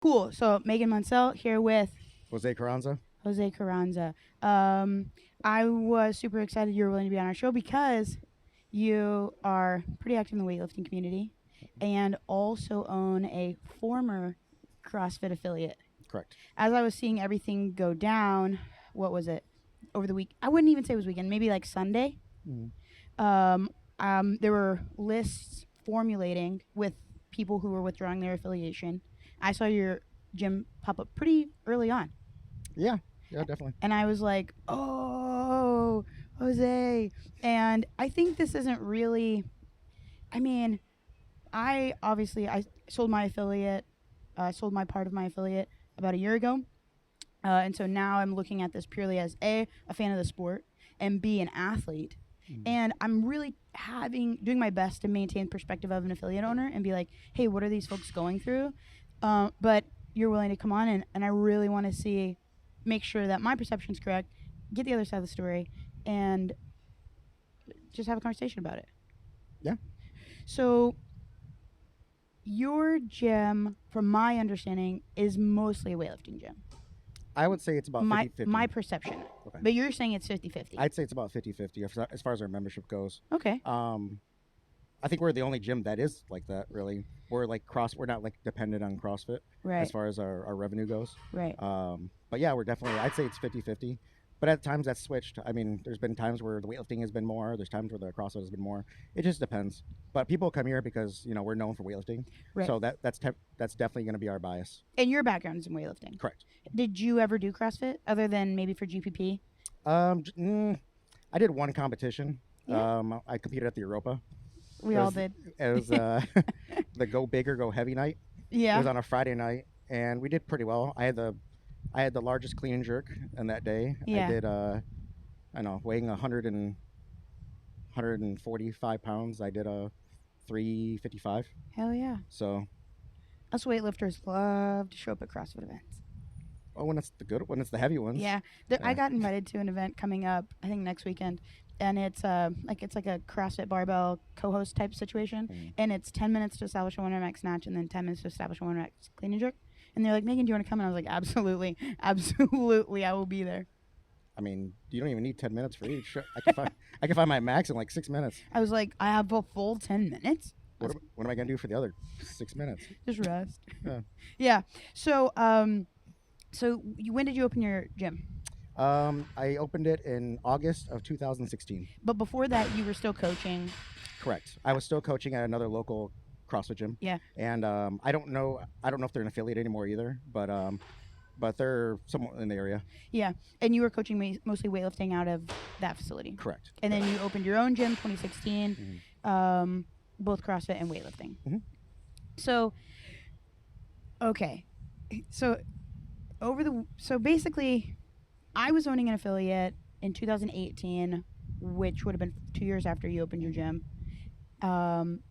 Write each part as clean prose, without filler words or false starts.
Cool. So Megan Munsell here with Jose Carranza. Jose Carranza. I was super excited you were willing to be on our show because you are pretty active in the weightlifting community and also own a former CrossFit affiliate. Correct. As I was seeing everything go down, what was it? Over the week, I wouldn't even say it was weekend, maybe like Sunday. Mm. There were lists formulating with people who were withdrawing their affiliation. I saw your gym pop up pretty early on. Yeah, definitely. And I was like, oh, Jose. And I think this isn't really, I mean, I sold my affiliate, sold my part of my affiliate about a year ago. And so now I'm looking at this purely as a fan of the sport, and B, an athlete. And I'm really doing my best to maintain perspective of an affiliate owner and be like, hey, what are these folks going through? But you're willing to come on, and I really want to make sure that my perception is correct, get the other side of the story, and just have a conversation about it. Yeah. So your gym, from my understanding, is mostly a weightlifting gym. I would say it's about 50-50. My perception. Okay. But you're saying it's 50-50. I'd say it's about 50-50 as far as our membership goes. Okay. I think we're the only gym that is like that, really. We're not like dependent on CrossFit as far as our revenue goes. Right. But yeah, I'd say it's 50-50. But at times that's switched. I mean, there's been times where the weightlifting has been more. There's times where the CrossFit has been more. It just depends. But people come here because we're known for weightlifting. Right. So that's definitely going to be our bias. And your background is in weightlifting. Correct. Did you ever do CrossFit other than maybe for GPP? I did one competition. Yeah. I competed at the Europa. We all did. It was the Go Big or Go Heavy night. Yeah. It was on a Friday night, and we did pretty well. I had the largest clean and jerk in that day. Yeah. I did weighing 145 pounds. I did a 355. Hell yeah. So us weightlifters love to show up at CrossFit events. Oh, when it's the heavy ones. Yeah. I got invited to an event coming up, I think next weekend. And it's like a CrossFit barbell co-host type situation, and it's 10 minutes to establish a 1 max snatch, and then 10 minutes to establish a 1 max clean and jerk. And they're like, Megan, do you want to come? And I was like, absolutely, absolutely, I will be there. I mean, you don't even need 10 minutes for each. I can find my max in like 6 minutes. I was like, I have a full 10 minutes. What am I gonna do for the other 6 minutes? Just rest. Yeah. Yeah. So when did you open your gym? I opened it in August of 2016. But before that, you were still coaching. Correct. I was still coaching at another local CrossFit gym. Yeah. And I don't know if they're an affiliate anymore either, but they're somewhat in the area. Yeah. And you were coaching mostly weightlifting out of that facility. Correct. And then you opened your own gym 2016, both CrossFit and weightlifting. Mm-hmm. So, okay. So basically, I was owning an affiliate in 2018, which would have been 2 years after you opened your gym,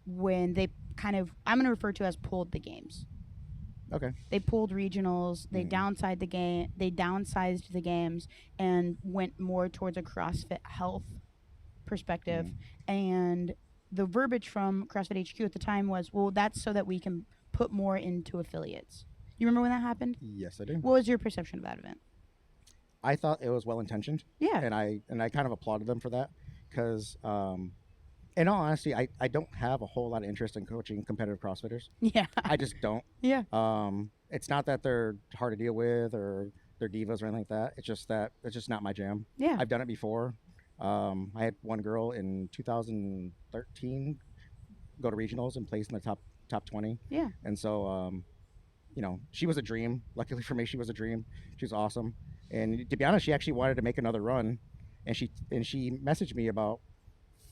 when they I'm going to refer to as pulled the games. Okay. They pulled regionals. They downsized the games and went more towards a CrossFit health perspective. And the verbiage from CrossFit HQ at the time was, well, that's so that we can put more into affiliates. You remember when that happened? Yes, I do. What was your perception of that event? I thought it was well intentioned. Yeah. And I kind of applauded them for that because, in all honesty, I don't have a whole lot of interest in coaching competitive CrossFitters. Yeah. I just don't. Yeah. It's not that they're hard to deal with or they're divas or anything like that. It's just that it's just not my jam. Yeah. I've done it before. I had one girl in 2013 go to regionals and place in the top 20. Yeah. And so, she was a dream. Luckily for me, she was a dream. She was awesome. And to be honest, she actually wanted to make another run, and she messaged me about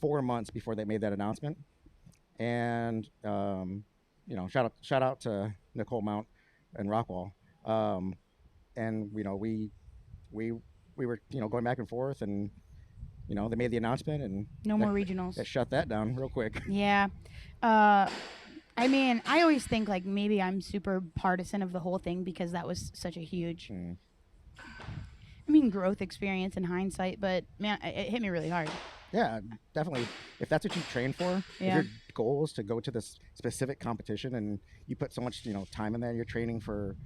4 months before they made that announcement. And shout out to Nicole Mount and Rockwall. And we were going back and forth, and they made the announcement, and no more regionals. They shut that down real quick. Yeah. I mean, I always think like maybe I'm super partisan of the whole thing because that was such a huge growth experience in hindsight, but man, it hit me really hard. Yeah, definitely. If that's what you train for, if Yeah. your goal is to go to this specific competition and you put so much, time in there, you're training for,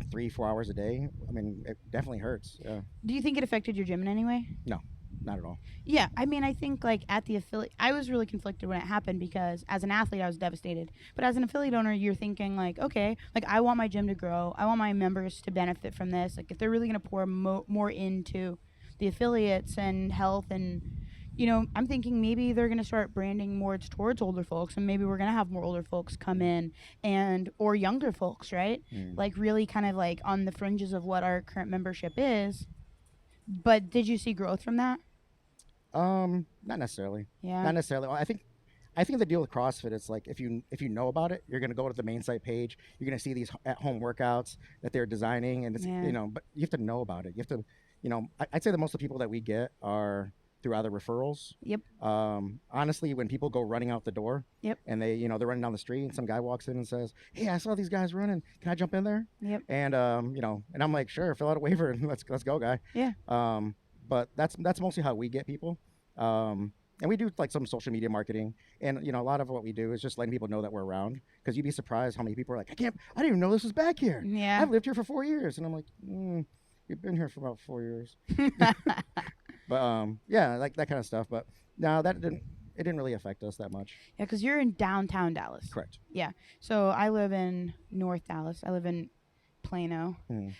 3, 4 hours a day. I mean, it definitely hurts. Yeah. Do you think it affected your gym in any way? No, not at all. Yeah, I mean, I think like at the affiliate, I was really conflicted when it happened because as an athlete, I was devastated. But as an affiliate owner, you're thinking like, okay, like I want my gym to grow. I want my members to benefit from this. Like if they're really going to pour more into the affiliates and health and, I'm thinking maybe they're going to start branding more towards older folks and maybe we're going to have more older folks come in and or younger folks, right? Mm. Like really kind of like on the fringes of what our current membership is. But did you see growth from that? Not necessarily. Yeah. Not necessarily. Well, I think the deal with CrossFit is like if you know about it, you're gonna go to the main site page. You're gonna see these at home workouts that they're designing, and it's Yeah. but you have to know about it. You have to, I'd say that most of the people that we get are through either referrals. Yep. Honestly, when people go running out the door, Yep. and they're running down the street, and some guy walks in and says, "Hey, I saw these guys running. Can I jump in there?" Yep. And and I'm like, "Sure, fill out a waiver and let's go, guy." Yeah. But that's mostly how we get people. And we do like some social media marketing, and a lot of what we do is just letting people know that we're around. Because you'd be surprised how many people are like, I didn't even know this was back here. Yeah. I've lived here for 4 years, and I'm like, you've been here for about 4 years. But yeah, like that kind of stuff. But no, it didn't really affect us that much. Yeah, because you're in downtown Dallas. Correct. Yeah. So I live in North Dallas. I live in Plano,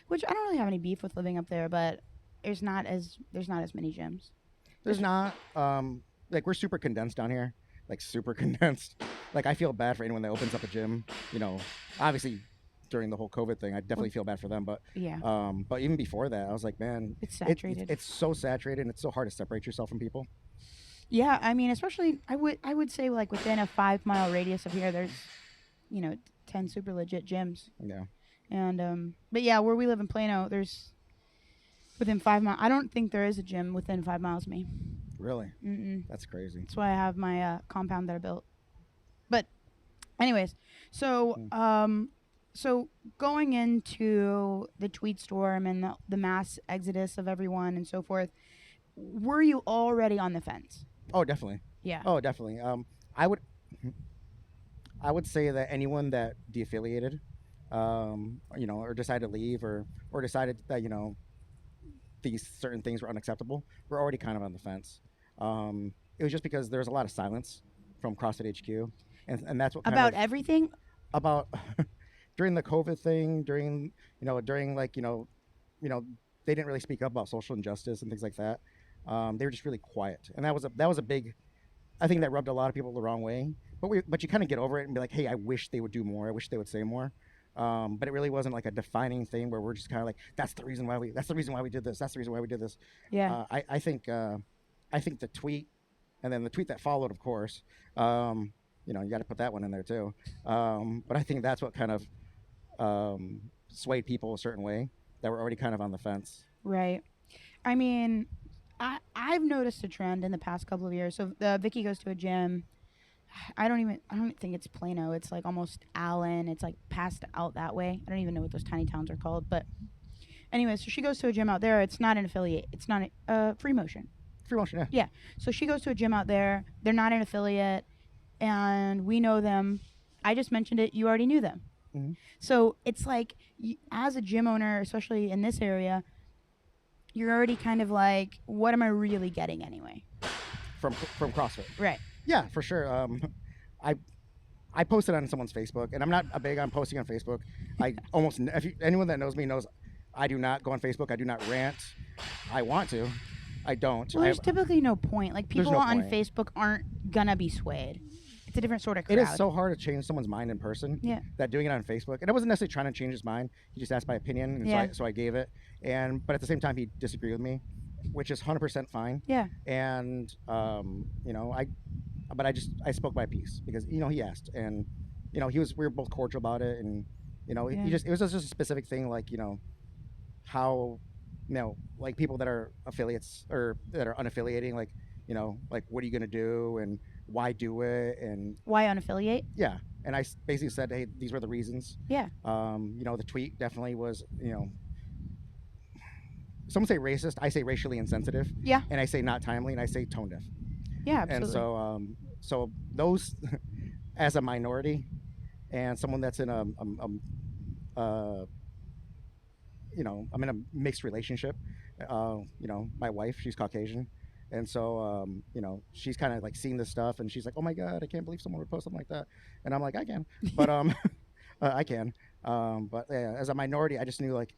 which I don't really have any beef with living up there, but there's not as many gyms. There's not like we're super condensed down here, like super condensed. Like I feel bad for anyone that opens up a gym. Obviously during the whole COVID thing, I definitely feel bad for them. But Yeah. but even before that, I was like, man, It's saturated. it's so saturated, and it's so hard to separate yourself from people. Yeah, I mean, especially I would say like within a 5 mile radius of here, there's 10 super legit gyms. Yeah. And but yeah, where we live in Plano, there's within 5 miles. I don't think there is a gym within 5 miles of me. Really? Mm-mm. That's crazy. That's why I have my compound that I built. But, anyways, so so going into the tweet storm and the mass exodus of everyone and so forth, were you already on the fence? Oh, definitely. Yeah. Oh, definitely. I would say that anyone that de-affiliated, or decided to leave, or decided that these certain things were unacceptable, were already kind of on the fence. It was just because there was a lot of silence from CrossFit HQ, and that's what kind About of, everything? about during the COVID thing, during like they didn't really speak up about social injustice and things like that. They were just really quiet, and that was a big. I think that rubbed a lot of people the wrong way. But you kind of get over it and be like, hey, I wish they would do more. I wish they would say more. But it really wasn't like a defining thing where we're just kind of like, that's the reason why we did this. That's the reason why we did this. Yeah. I think the tweet, and then the tweet that followed, of course, you got to put that one in there too. But I think that's what kind of swayed people a certain way that were already kind of on the fence. Right. I mean, I've noticed a trend in the past couple of years. So Vicky goes to a gym. I don't think it's Plano. It's like almost Allen. It's like passed out that way. I don't even know what those tiny towns are called. But anyway, so she goes to a gym out there. It's not an affiliate. It's not a free motion. Free motion, yeah. Yeah. So she goes to a gym out there. They're not an affiliate, and we know them. I just mentioned it. You already knew them. Mm-hmm. So it's like, as a gym owner, especially in this area, you're already kind of like, what am I really getting anyway? From CrossFit. Right. Yeah, for sure. I posted on someone's Facebook, and I'm not a big on posting on Facebook. Anyone that knows me knows I do not go on Facebook. I do not rant. I want to. I don't. Well, there's typically no point. Like, people no on point. Facebook aren't gonna be swayed. It's a different sort of crowd. It is so hard to change someone's mind in person. Yeah. That doing it on Facebook, and I wasn't necessarily trying to change his mind. He just asked my opinion, and Yeah. so I gave it. But at the same time, he disagreed with me, which is 100% fine. Yeah. And I spoke my piece because he asked, and we were both cordial about it, and Yeah. it was just a specific thing, like how like people that are affiliates or that are unaffiliating, like like what are you gonna do and why do it, and Why unaffiliate? yeah. And I basically said, hey, these were the reasons. Yeah. The tweet definitely was, some say racist, I say racially insensitive. Yeah. And I say not timely, and I say tone deaf. Yeah, And absolutely. so those as a minority and someone that's in I'm in a mixed relationship. My wife, she's Caucasian, and so she's kind of like seeing this stuff, and she's like, "Oh my god, I can't believe someone would post something like that," and I'm like, "I can," but I can, but yeah, as a minority, I just knew like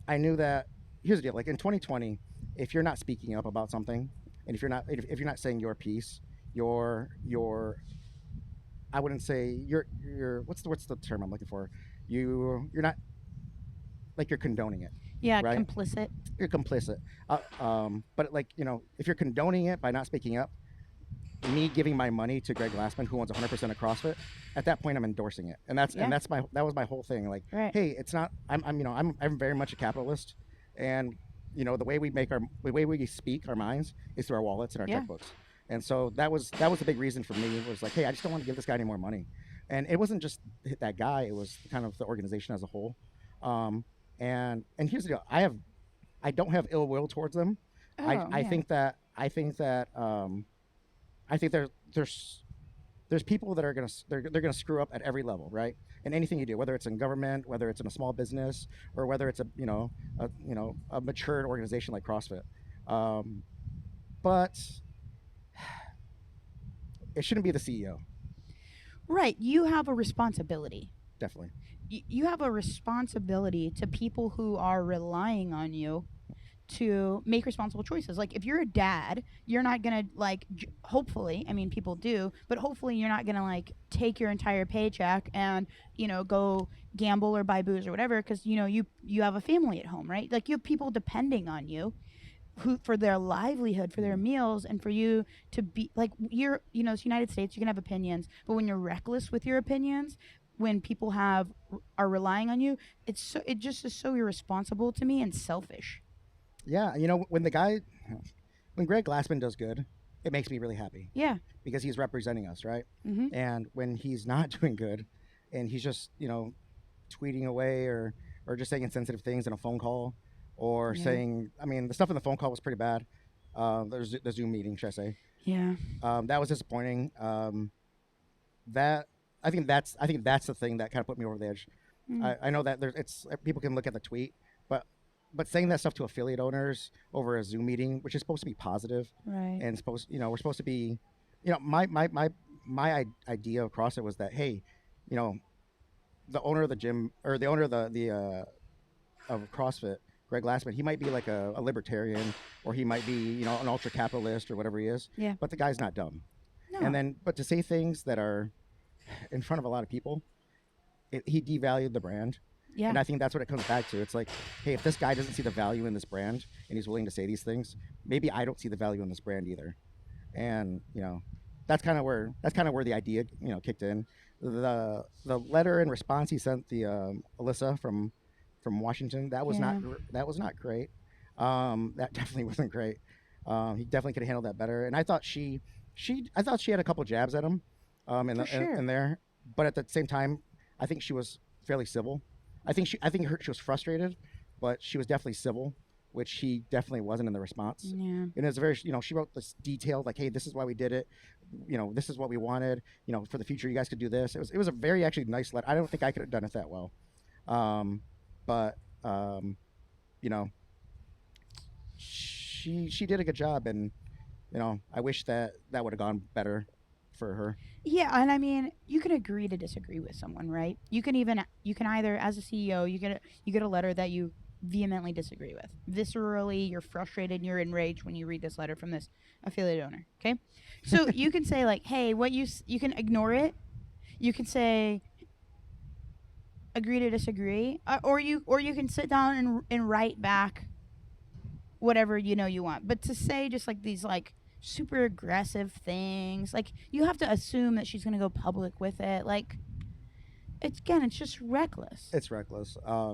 I knew that here's the deal. Like in 2020, if you're not speaking up about something, and if you're not saying your piece, your I wouldn't say you're what's the term I'm looking for? You're not like you're condoning it, Yeah, right? complicit. You're complicit. But like if you're condoning it by not speaking up, me giving my money to Greg Glassman, who owns 100% of CrossFit, at that point I'm endorsing it, and Yeah, that was my whole thing. Like, right. hey, it's not. I'm very much a capitalist, and the way we speak our minds is through our wallets and our Yeah, checkbooks, and so that was the big reason for me. It was like, hey, I just don't want to give this guy any more money, and it wasn't just that guy. It was kind of the organization as a whole. Um, and here's the deal. I don't have ill will towards them. I oh I yeah, think that I think that I think there's people that are they're gonna screw up at every level, right? In anything you do, whether it's in government, whether it's in a small business, or whether it's a matured organization like CrossFit. Um, but it shouldn't be the CEO, right. You have a responsibility. definitely. You have a responsibility to people who are relying on you to make responsible choices. Like if you're a dad, you're not going to like hopefully, I mean people do, but hopefully you're not going to like take your entire paycheck and, go gamble or buy booze or whatever cuz you have a family at home, right? Like you have people depending on you who for their livelihood, for their Mm. meals, and for you to be like it's United States, you can have opinions, but when you're reckless with your opinions, when people are relying on you, it just is so irresponsible to me and selfish. Yeah, when Greg Glassman does good, it makes me really happy Yeah. because he's representing us, right? Mhm. And when he's not doing good, and he's just tweeting away or just saying insensitive things in a phone call, or Yeah. saying, I mean, the stuff in the phone call was pretty bad. There's the Zoom meeting, should I say? Yeah. That was disappointing. That I think that's the thing that kind of put me over the edge. Mm. I know that it's people can look at the tweet, but saying that stuff to affiliate owners over a Zoom meeting, which is supposed to be positive, Right. and we're supposed to be, my idea of CrossFit was that, hey, you know the owner of the gym, or the owner of the of CrossFit, Greg Glassman, he might be like a libertarian, or he might be an ultra capitalist or whatever he is, Yeah. but the guy's not dumb. And No. then, but to say things that are in front of a lot of people, he devalued the brand. Yeah. And I think that's what it comes back to. It's like, hey, if this guy doesn't see the value in this brand and he's willing to say these things, maybe I don't see the value in this brand either. And that's kind of where the idea kicked in. The letter and response he sent the Alyssa from Washington, Yeah. that was not great. That definitely wasn't great. He definitely could have handled that better. And I thought she had a couple jabs at him, For in sure. there, but at the same time, I think she was fairly civil. She was frustrated, but she was definitely civil, which he definitely wasn't in the response. Yeah. And it's very, she wrote this detailed, like, hey, this is why we did it. This is what we wanted. For the future, you guys could do this. It was a very actually nice letter. I don't think I could have done it that well. Um, but you know, she did a good job, and I wish that would have gone better for her. Yeah, and I mean, you can agree to disagree with someone, right? You can either as a CEO, you get a letter that you vehemently disagree with. Viscerally, you're frustrated and you're enraged when you read this letter from this affiliate owner, okay? So you can say like, "Hey, you can ignore it. You can say agree to disagree, or you can sit down and write back whatever you want. But to say just like these like super aggressive things, like you have to assume that she's gonna go public with it. Like it's just reckless. It's reckless. I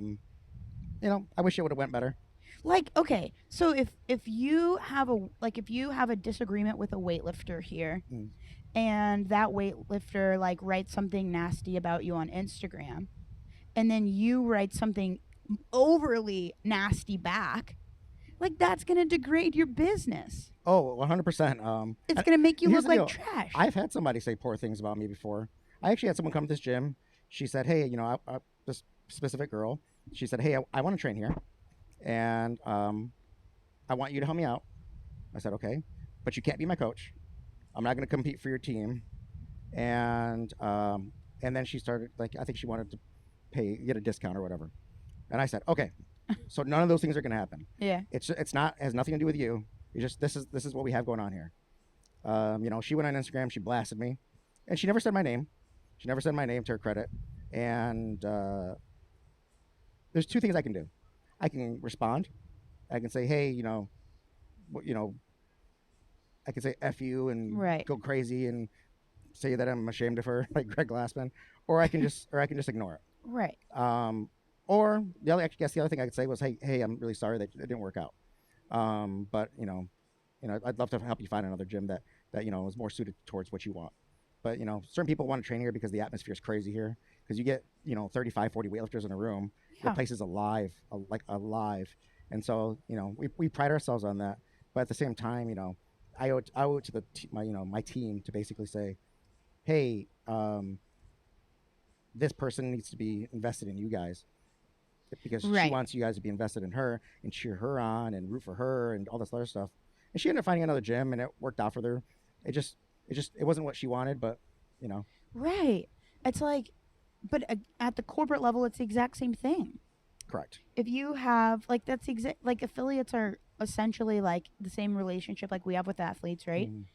wish it would have went better. Like okay, so if you have a disagreement with a weightlifter here, Mm. and that weightlifter like writes something nasty about you on Instagram, and then you write something overly nasty back, Like, that's going to degrade your business. Oh, 100%. It's going to make you here's look the like deal. trash. I've had somebody say poor things about me before. I actually had someone come to this gym. She said, "Hey, this specific girl." She said, "Hey, I want to train here, and I want you to help me out." I said, "Okay, but you can't be my coach. I'm not going to compete for your team." And and then she started, like, I think she wanted to get a discount or whatever. And I said, "Okay, so none of those things are going to happen. Yeah. It's not, has nothing to do with you. You just, this is what we have going on here." She went on Instagram, she blasted me, and she never said my name. She never said my name, to her credit. And there's two things I can do. I can respond. I can say, "Hey, you know, I can say F you and Right. go crazy and say that I'm ashamed of her," like Greg Glassman, or I can just ignore it. Right. Or I guess the other thing I could say was, "Hey, I'm really sorry that it didn't work out. But I'd love to help you find another gym that is more suited towards what you want." But certain people want to train here because the atmosphere is crazy here. Because you get 35, 40 weightlifters in a room. The Yeah. place is alive, like alive. And so we pride ourselves on that. But at the same time, I owe it to my team to basically say, "Hey, this person needs to be invested in you guys." Because she Right. wants you guys to be invested in her and cheer her on and root for her and all this other stuff. And she ended up finding another gym, and it worked out for her. It wasn't what she wanted, but you know, Right. It's like, but at the corporate level, it's the exact same thing. correct. If you have, like, that's exact, like, affiliates are essentially like the same relationship like we have with athletes, right? Mm.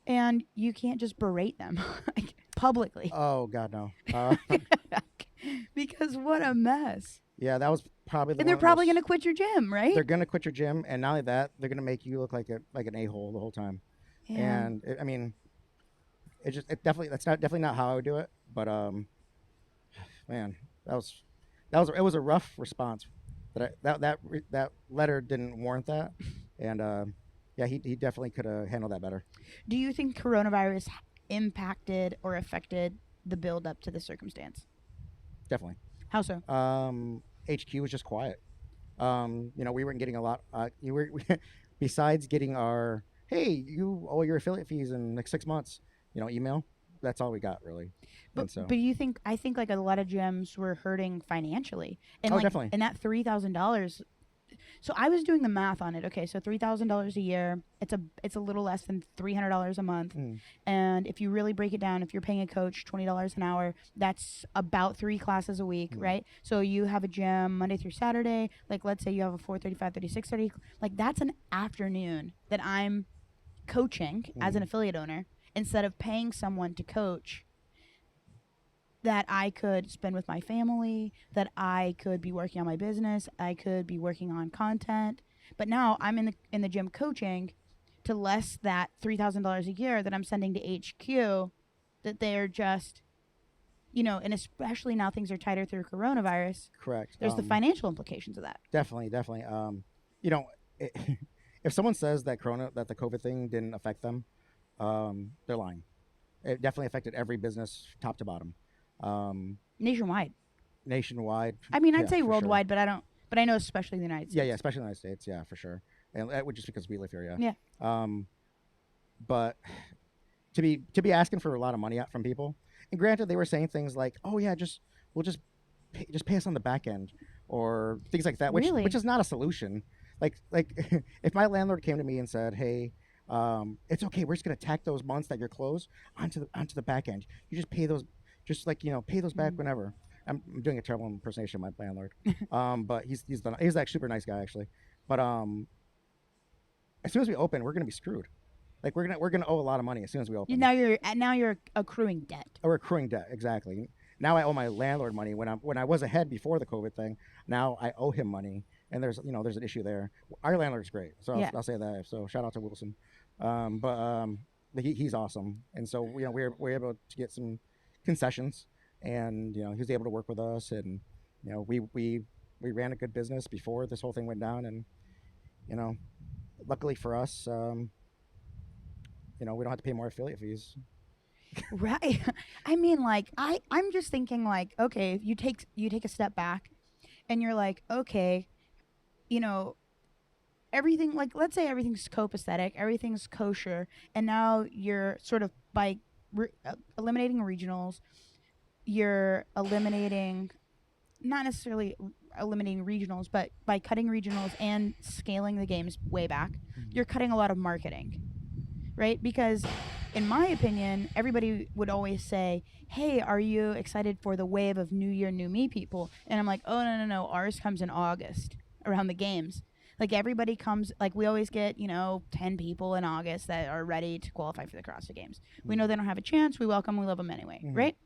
And you can't just berate them like, publicly. Oh God, no. Because what a mess. Yeah, that was probably And they're probably going to quit your gym, right? They're gonna quit your gym, and not only that, they're gonna make you look like an a-hole the whole time. Yeah. And I mean, definitely not how I would do it. But man, it was a rough response. That letter didn't warrant that, and yeah, he definitely could have handled that better. Do you think coronavirus impacted or affected the build up to the circumstance? Definitely. How so? HQ was just quiet. We weren't getting a lot. Besides getting our, "Hey, you owe your affiliate fees in like 6 months," email. That's all we got, really. And so, But I think like a lot of gyms were hurting financially, and oh, like definitely. and that $3,000. So I was doing the math on it. Okay, so $3,000 a year, it's a little less than $300 a month. Mm. And if you really break it down, if you're paying a coach $20 an hour, that's about 3 classes a week, right? So you have a gym Monday through Saturday. Like, let's say you have a 4:30, 5:30, 6:30. Like, that's an afternoon that I'm coaching as an affiliate owner instead of paying someone to coach that I could spend with my family, that I could be working on my business, I could be working on content. But now I'm in the gym coaching to less that $3,000 a year that I'm sending to HQ, that they're just, and especially now things are tighter through coronavirus. Correct. There's the financial implications of that. Definitely. You know, it, if someone says that the COVID thing didn't affect them, they're lying. It definitely affected every business, top to bottom. Nationwide. Nationwide. I mean, I'd Yeah, say for worldwide, but I know especially the United States. Yeah, especially in the United States. Yeah, for sure. And just because we live here, yeah. Yeah. But to be asking for a lot of money out from people, and granted, they were saying things like, "Oh yeah, we'll just pay us on the back end," or things like that, Really? which is not a solution. Like if my landlord came to me and said, "Hey, it's okay, we're just gonna tack those months that you're closed onto the back end. You just pay those, pay those back whenever." I'm doing a terrible impersonation of my landlord, but he's like super nice guy actually. But as soon as we open, we're gonna be screwed. Like we're gonna owe a lot of money as soon as we open. Now you're accruing debt. We're accruing debt, exactly. Now I owe my landlord money when I was ahead before the COVID thing. Now I owe him money, and there's an issue there. Our landlord's great, so Yeah. I'll say that. So shout out to Wilson, but he's awesome, and so we're able to get some concessions, and he was able to work with us, and we ran a good business before this whole thing went down, and luckily for us, we don't have to pay more affiliate fees. Right. I mean, like, I'm just thinking, like, okay, you take a step back and you're like, okay, you know, everything, like, let's say everything's copacetic, everything's kosher, and now you're sort of by eliminating regionals, you're eliminating, not necessarily eliminating regionals, but by cutting regionals and scaling the games way back, you're cutting a lot of marketing, right? Because in my opinion, everybody would always say, hey, are you excited for the wave of New Year, New Me people? And I'm like, oh, no, no, no. Ours comes in August around the games. Like, everybody comes, like, we always get, 10 people in August that are ready to qualify for the CrossFit Games. We know they don't have a chance. We welcome, we love them anyway, right?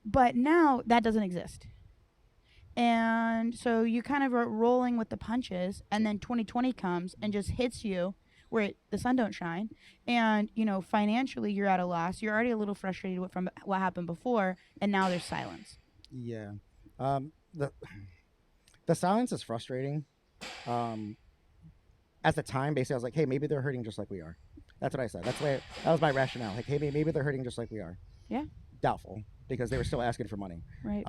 But now that doesn't exist. And so you kind of are rolling with the punches, and then 2020 comes and just hits you where the sun don't shine, and financially you're at a loss. You're already a little frustrated from what happened before, and now there's silence. Yeah. The the silence is frustrating. At the time, basically, I was like, hey, maybe they're hurting just like we are. That's what I said. That was my rationale. Like, hey, maybe they're hurting just like we are. Yeah. Doubtful, because they were still asking for money. Right.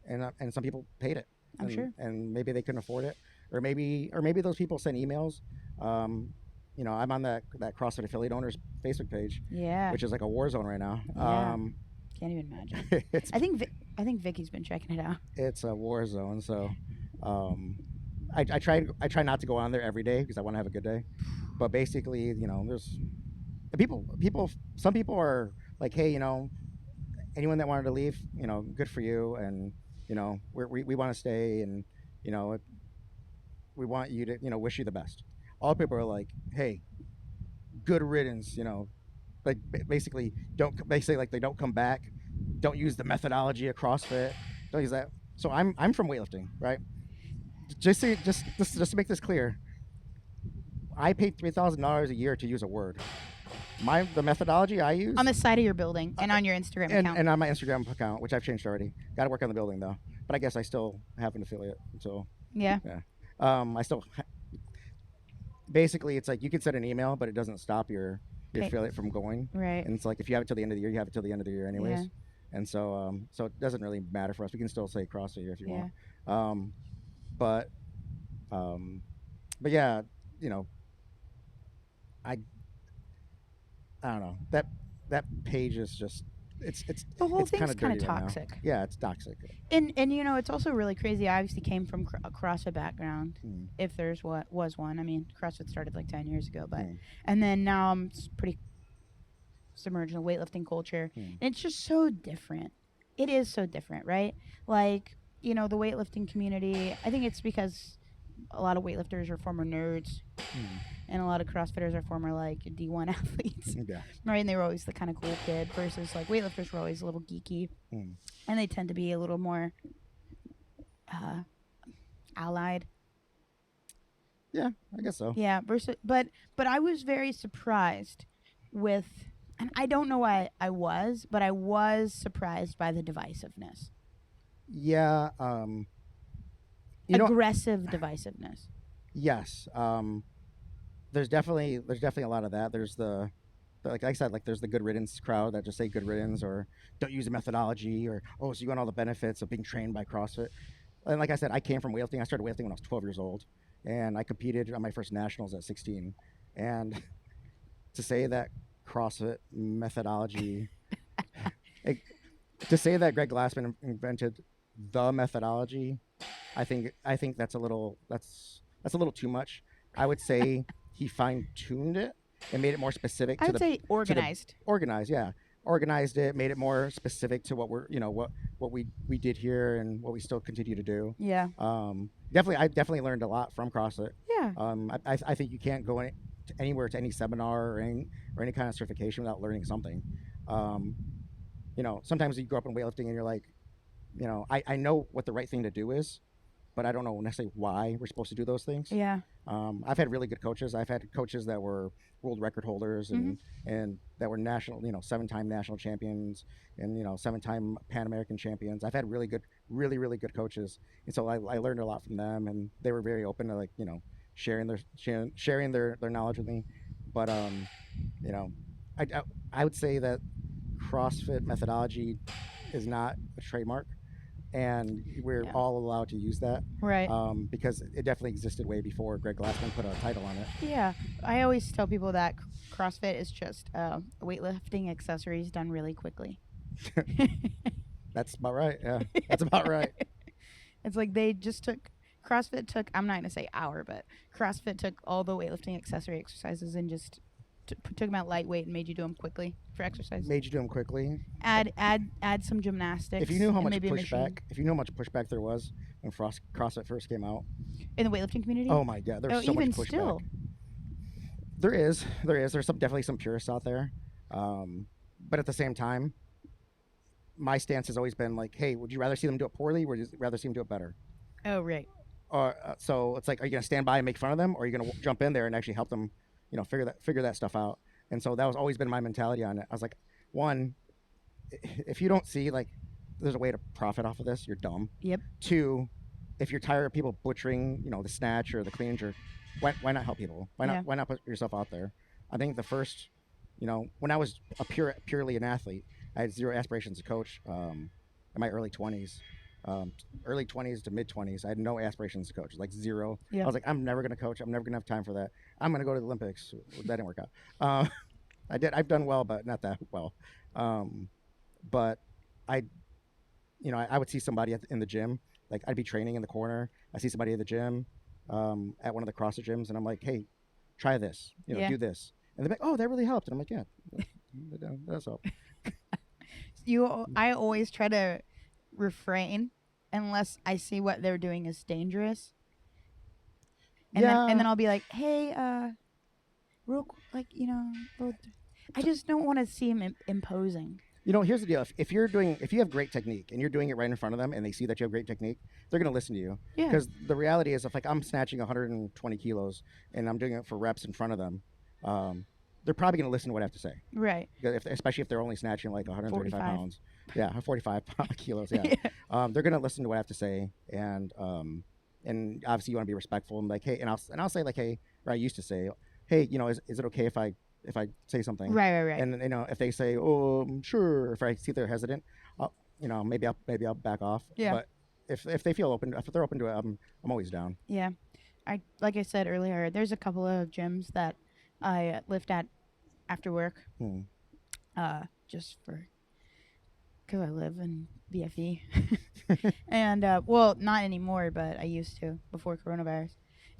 And some people paid it. I'm sure. And maybe they couldn't afford it, or maybe those people sent emails. I'm on that CrossFit affiliate owners Facebook page. Yeah. Which is like a war zone right now. Yeah. Can't even imagine. I think Vicky's been checking it out. It's a war zone. So, I try not to go on there every day because I want to have a good day. But basically, there's people. Some people are like, hey, anyone that wanted to leave, good for you, and we want to stay, and we want you to, wish you the best. All people are like, hey, good riddance, like basically like they don't come back, don't use the methodology of CrossFit, don't use that. So I'm from weightlifting, right? Just to make this clear, I paid $3,000 a year to use a word. The methodology I use on the side of your building and on your Instagram account. And on my Instagram account, which I've changed already. Got to work on the building though, but I guess I still have an affiliate. So yeah. I still basically, it's like you can send an email, but it doesn't stop your affiliate from going. Right. And it's like if you have it till the end of the year, you have it till the end of the year anyways. Yeah. And so so it doesn't really matter for us. We can still say CrossFit if you want. But yeah, I don't know, that page is just it's the whole it's thing's kind of toxic. Right, yeah, it's toxic. And it's also really crazy. I obviously came from a CrossFit background, if there's was one. I mean, CrossFit started like 10 years ago, but and then now I'm pretty submerged in the weightlifting culture, and it's just so different. It is so different, right? Like, the weightlifting community, I think it's because a lot of weightlifters are former nerds, and a lot of CrossFitters are former like D1 athletes, right? And they were always the kind of cool kid versus like weightlifters were always a little geeky, and they tend to be a little more allied. Yeah, I guess so. Yeah, but I was very surprised with, and I don't know why I was, but I was surprised by the divisiveness. Yeah. Aggressive divisiveness. Yes. There's definitely a lot of that. There's like I said, like there's the good riddance crowd that just say good riddance or don't use a methodology, or so you want all the benefits of being trained by CrossFit. And like I said, I came from weightlifting. I started weightlifting when I was 12 years old, and I competed on my first nationals at 16. And to say that CrossFit methodology, to say that Greg Glassman invented the methodology, I think that's a little too much. I would say he fine-tuned it and made it more specific. I would say organized. Organized it, made it more specific to what we're, what we did here and what we still continue to do. Yeah. I definitely learned a lot from CrossFit. Yeah. I think you can't go anywhere to any seminar or any kind of certification without learning something. Sometimes you grow up in weightlifting and you're like, I know what the right thing to do is, but I don't know necessarily why we're supposed to do those things. Yeah. I've had really good coaches. I've had coaches that were world record holders and that were national, 7-time national champions and, 7-time Pan American champions. I've had really good coaches. And so I learned a lot from them, and they were very open to sharing their knowledge with me. But, I would say that CrossFit methodology is not a trademark. and we're Yeah. all allowed to use that Right. because it definitely existed way before Greg Glassman put a title on it. Yeah. I always tell people that CrossFit is just weightlifting accessories done really quickly. That's about right. Yeah, that's about right. It's like they just took CrossFit took I'm not gonna say our, but CrossFit took all the weightlifting accessory exercises and just took them out lightweight and made you do them quickly for exercise. Made you do them quickly. Add some If you gymnastics knew how and much maybe a machine pushback, if you knew how much pushback there was when CrossFit first came out, in the weightlifting community. oh my god, there's so much Even pushback. still, There's definitely some purists out there, but at the same time, my stance has always been like, hey, would you rather see them do it poorly, or would you rather see them do it better? oh right, Or so it's like, are you gonna stand by and make fun of them, or are you gonna jump in there and actually help them, figure that stuff out? And so that was always been my mentality on it. I was like, one, if you don't see like there's a way to profit off of this, you're dumb. yep, Two, if you're tired of people butchering, the snatch or the clean and jerk, why not help people? Yeah. Why not put yourself out there? I think the first, when I was purely an athlete, I had zero aspirations to coach. In my early 20s, early 20s to mid 20s, I had no aspirations to coach, like zero. Yeah. I was like, I'm never gonna coach. I'm never gonna have time for that. I'm gonna go to the Olympics. That didn't work out. I've done well, but not that well. But I, I would see somebody in the gym. Like I'd be training in the corner. I see somebody at the gym, at one of the CrossFit gyms, and I'm like, hey, try this. Yeah. Do this. And they're like, oh, that really helped. And I'm like, yeah, that does help. I always try to refrain unless I see what they're doing is dangerous. And then I'll be like, hey, real like I just don't want to seem imposing. Here's the deal. If you have great technique and you're doing it right in front of them and they see that you have great technique, they're going to listen to you. Yeah. Because the reality is, if like I'm snatching 120 kilos and I'm doing it for reps in front of them, they're probably going to listen to what I have to say. Right. Especially if they're only snatching like 135 45. pounds. Yeah, 45 kilos. Yeah. They're going to listen to what I have to say, and obviously you want to be respectful and like, hey, and I'll say like, hey, or I used to say, hey, is it okay if I say something? Right. And if they say, oh, sure, if I see they're hesitant, maybe I'll back off. Yeah. But if they feel open, if they're open to it, I'm always down. Yeah. Like I said earlier, there's a couple of gyms that I lift at after work. Just because I live in BFE. And well, not anymore, but I used to before coronavirus.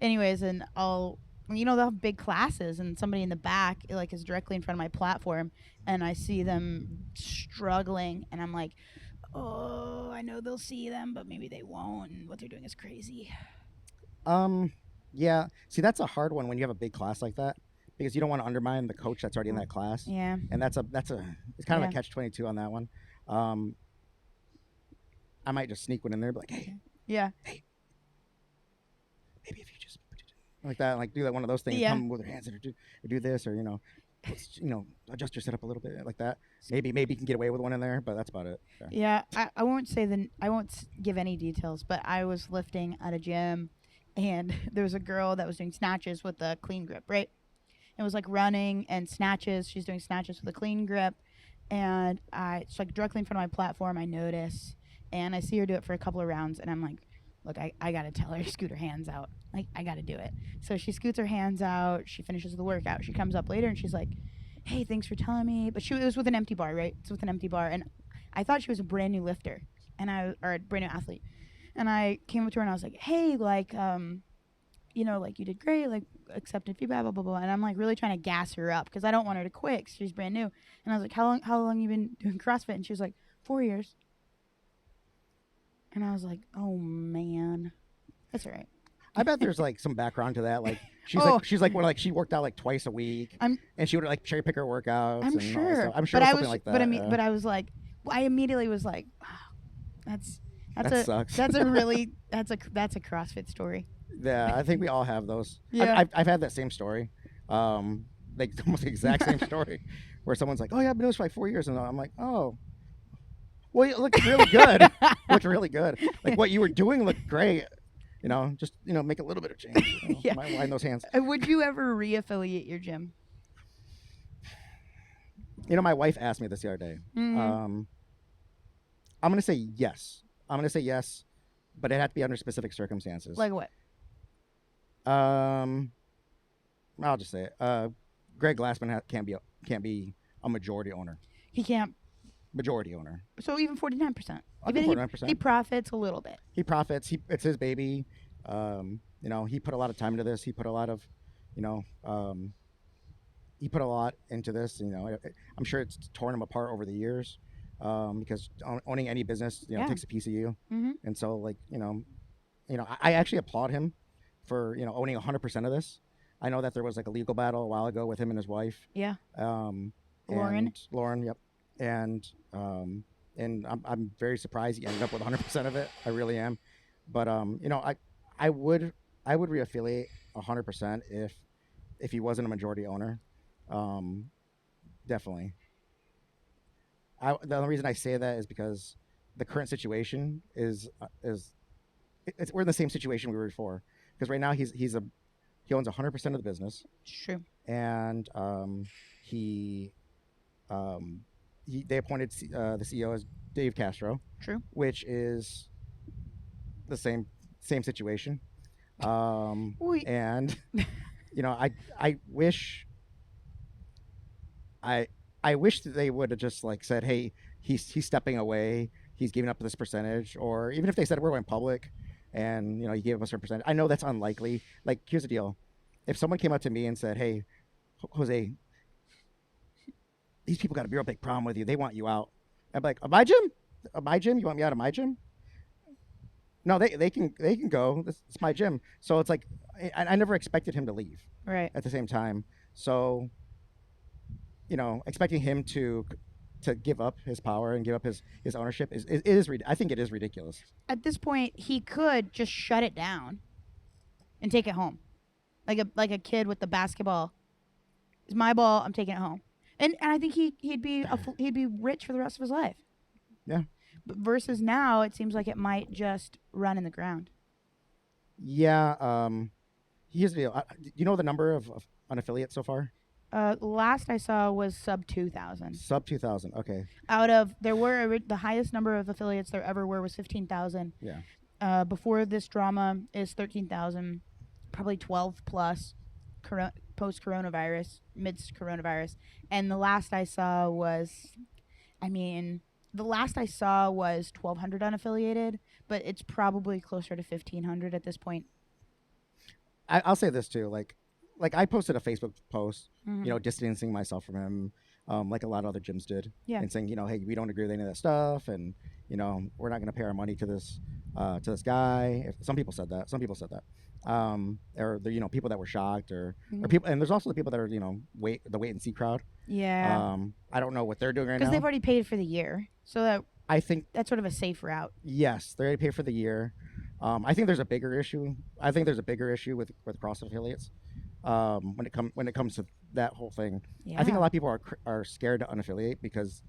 Anyways, and they'll have big classes, and somebody in the back like is directly in front of my platform, and I see them struggling, and I'm like, oh, I know they'll see them, but maybe they won't, and what they're doing is crazy. Yeah. See, that's a hard one when you have a big class like that, because you don't want to undermine the coach that's already in that class. Yeah. And it's kind of a catch-22 on that one. I might just sneak one in there, and be like, hey. Yeah. Hey. Maybe if you just like that, like do that one of those things, come with your hands or do this, or adjust your setup a little bit like that. Maybe you can get away with one in there, but that's about it. Yeah, I won't say I won't give any details, but I was lifting at a gym, and there was a girl that was doing snatches with a clean grip, right? It was like running and snatches. She's doing snatches with a clean grip, and it's like directly in front of my platform. I notice, and I see her do it for a couple of rounds, and I'm like, look, I gotta tell her to scoot her hands out. Like, I gotta do it. So she scoots her hands out. She finishes the workout. She comes up later and she's like, hey, thanks for telling me. But it was with an empty bar, right? It's with an empty bar. And I thought she was a brand new lifter or a brand new athlete. And I came up to her and I was like, hey, like, like you did great, like accepted feedback, blah, blah, blah. And I'm like really trying to gas her up because I don't want her to quit 'cause she's brand new. And I was like, how long you been doing CrossFit? And she was like, 4 years. And I was like, oh, man. That's all right. I bet there's like some background to that. Like she worked out like twice a week, and she would like cherry pick her workouts. I'm and sure. All that stuff. I'm sure but something like that. But I was like, I immediately was like, oh, that sucks. That's a CrossFit story. Yeah, I think we all have those. Yeah. I've had that same story, like almost the exact same story, where someone's like, "Oh yeah, I've been doing this for like 4 years," and I'm like, "Oh, well, you look really good. Looked really good. Like what you were doing looked great. Just make a little bit of change. Yeah. Widen those hands." Would you ever re-affiliate your gym? My wife asked me this the other day. Mm-hmm. I'm gonna say yes. I'm gonna say yes, but it had to be under specific circumstances. Like what? Um, I'll just say it. Greg Glassman can't be a majority owner. He can't. Majority owner. So even 49%. Up Even to 49%. he profits a little bit. He profits. It's his baby. He put a lot of time into this. He put a lot of, you know, he put a lot into this. I'm sure it's torn him apart over the years, because owning any business, Yeah. takes a piece of you. Mm-hmm. And so, like, I actually applaud him for owning 100% of this. I know that there was like a legal battle a while ago with him and his wife. Yeah. Lauren. Yep. And I'm very surprised he ended up with 100% of it. I really am. But I would reaffiliate 100% if he wasn't a majority owner. Definitely. The only reason I say that is because the current situation we're in the same situation we were before. Because right now he owns 100% of the business. It's true. And they appointed the CEO as Dave Castro. True. Which is the same situation. And I wish that they would have just like said, hey, he's stepping away, he's giving up this percentage, or even if they said we're going public and he gave us a percentage. I know that's unlikely. Like, here's the deal. If someone came up to me and said, hey, Jose, these people got a real big problem with you, they want you out, I'd be like, my gym? You want me out of my gym? No, they can go. It's my gym. So it's like, I never expected him to leave. Right. At the same time, so expecting him to give up his power and give up his ownership I think it is ridiculous. At this point, he could just shut it down and take it home, like a kid with the basketball. It's my ball. I'm taking it home, and I think he'd be rich for the rest of his life. Yeah. But versus now, it seems like it might just run in the ground. Yeah. Here's the deal. Do you know the number of unaffiliates so far? Last I saw was sub 2,000. Sub 2,000. Okay. The highest number of affiliates there ever were was 15,000. Yeah. Before this drama is 13,000, probably 12 plus, post coronavirus, midst coronavirus, and the last I saw was 1,200 unaffiliated, but it's probably closer to 1,500 at this point. I'll say this too, like I posted a Facebook post, Mm-hmm. Distancing myself from him, like a lot of other gyms did, Yeah. and saying, hey, we don't agree with any of that stuff, and we're not going to pay our money to this guy. Some people said that, or the people that were shocked, or people, and there's also the people that are the wait and see crowd. Yeah. I don't know what they're doing right now because they've already paid for the year, so that I think that's sort of a safe route. Yes, they already paid for the year. I think there's a bigger issue. I think there's a bigger issue with CrossFit affiliates. When it comes to that whole thing, Yeah. I think a lot of people are scared to unaffiliate because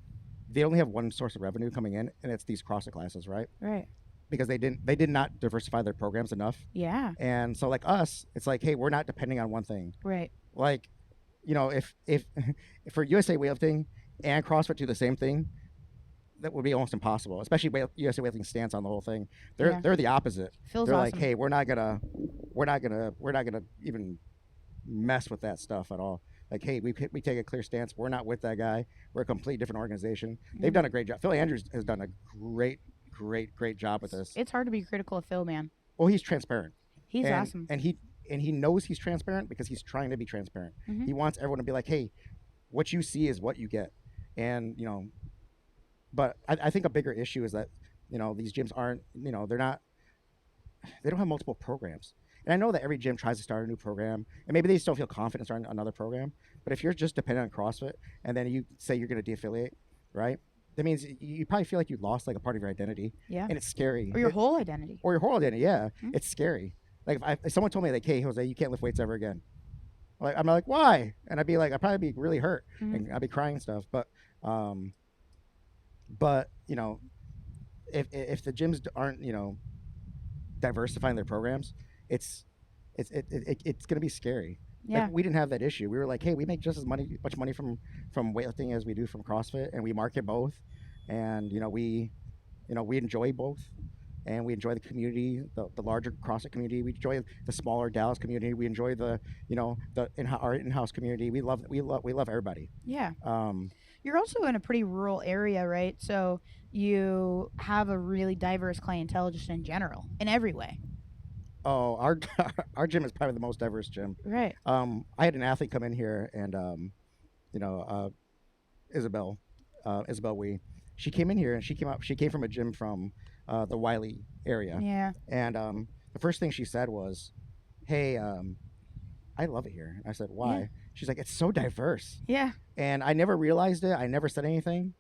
they only have one source of revenue coming in, and it's these CrossFit classes, right? Right. Because they did not diversify their programs enough. Yeah. And so, like us, it's like, hey, we're not depending on one thing. Right. Like, if for USA weightlifting and CrossFit do the same thing, that would be almost impossible. Especially USA weightlifting stance on the whole thing. They're the opposite. Feels they're awesome. like, hey, we're not gonna even mess with that stuff at all. Like, hey, we take a clear stance. We're not with that guy. We're a completely different organization. They've done a great job. Phil Andrews has done a great job with this. It's hard to be critical of Phil, man. Well, he's transparent. He's awesome. And he knows he's transparent because he's trying to be transparent. Mhm. He wants everyone to be like, hey, what you see is what you get. And but I think a bigger issue is that these gyms aren't they don't have multiple programs. And I know that every gym tries to start a new program, and maybe they just don't feel confident starting another program. But if you're just dependent on CrossFit, and then you say you're going to de-affiliate, right? That means you probably feel like you lost like a part of your identity. Yeah. And it's scary. Or your whole identity. Or your whole identity, yeah. Mhm. It's scary. Like if someone told me like, hey, Jose, you can't lift weights ever again. I'm like, why? And I'd be like, I'd probably be really hurt, and I'd be crying and stuff. But if the gyms aren't diversifying their programs, it's going to be scary. Yeah. Like, we didn't have that issue. We were like, hey, we make just as much money from weightlifting as we do from CrossFit, and we market both, and we enjoy both. and we enjoy the community, the larger CrossFit community. We enjoy the smaller Dallas community. We enjoy the our in-house community. We love everybody. Yeah. Um, You're also in a pretty rural area, right? So you have a really diverse clientele just in general, in every way. oh, our our gym is probably the most diverse gym. Right. I had an athlete come in here, and you know, Isabel, Isabel Wee. She came in here and she came up. She came from a gym from the Wiley area, Yeah. and the first thing she said was, "Hey, I love it here." And I said, Yeah. "Why?" She's like, "It's so diverse," Yeah. and I never realized it. I never said anything.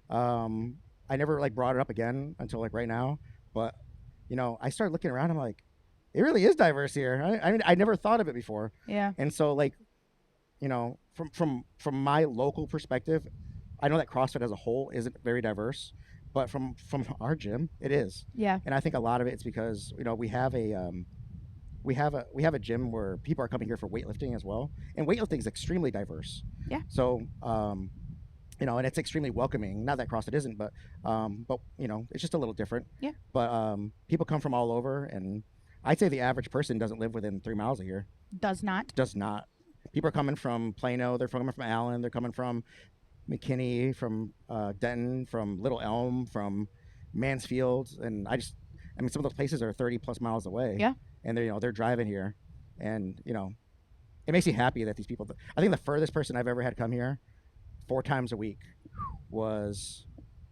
Um, I never like brought it up again until like right now. But I started looking around. I'm like, it really is diverse here. I never thought of it before, Yeah. and so like from my local perspective, I know that CrossFit as a whole isn't very diverse, but from our gym, it is. Yeah. And I think a lot of it's because we have a gym where people are coming here for weightlifting as well, and weightlifting is extremely diverse. Yeah. So and it's extremely welcoming. Not that CrossFit isn't, but it's just a little different. Yeah. But people come from all over, and I'd say the average person doesn't live within 3 miles of here. Does not. Does not. People are coming from Plano. They're coming from Allen. They're coming from McKinney, from Denton, from Little Elm, from Mansfield, and I mean, some of those places are 30 plus miles away. Yeah. And they're driving here, and it makes me happy that these people. I think the furthest person I've ever had come here 4 times a week was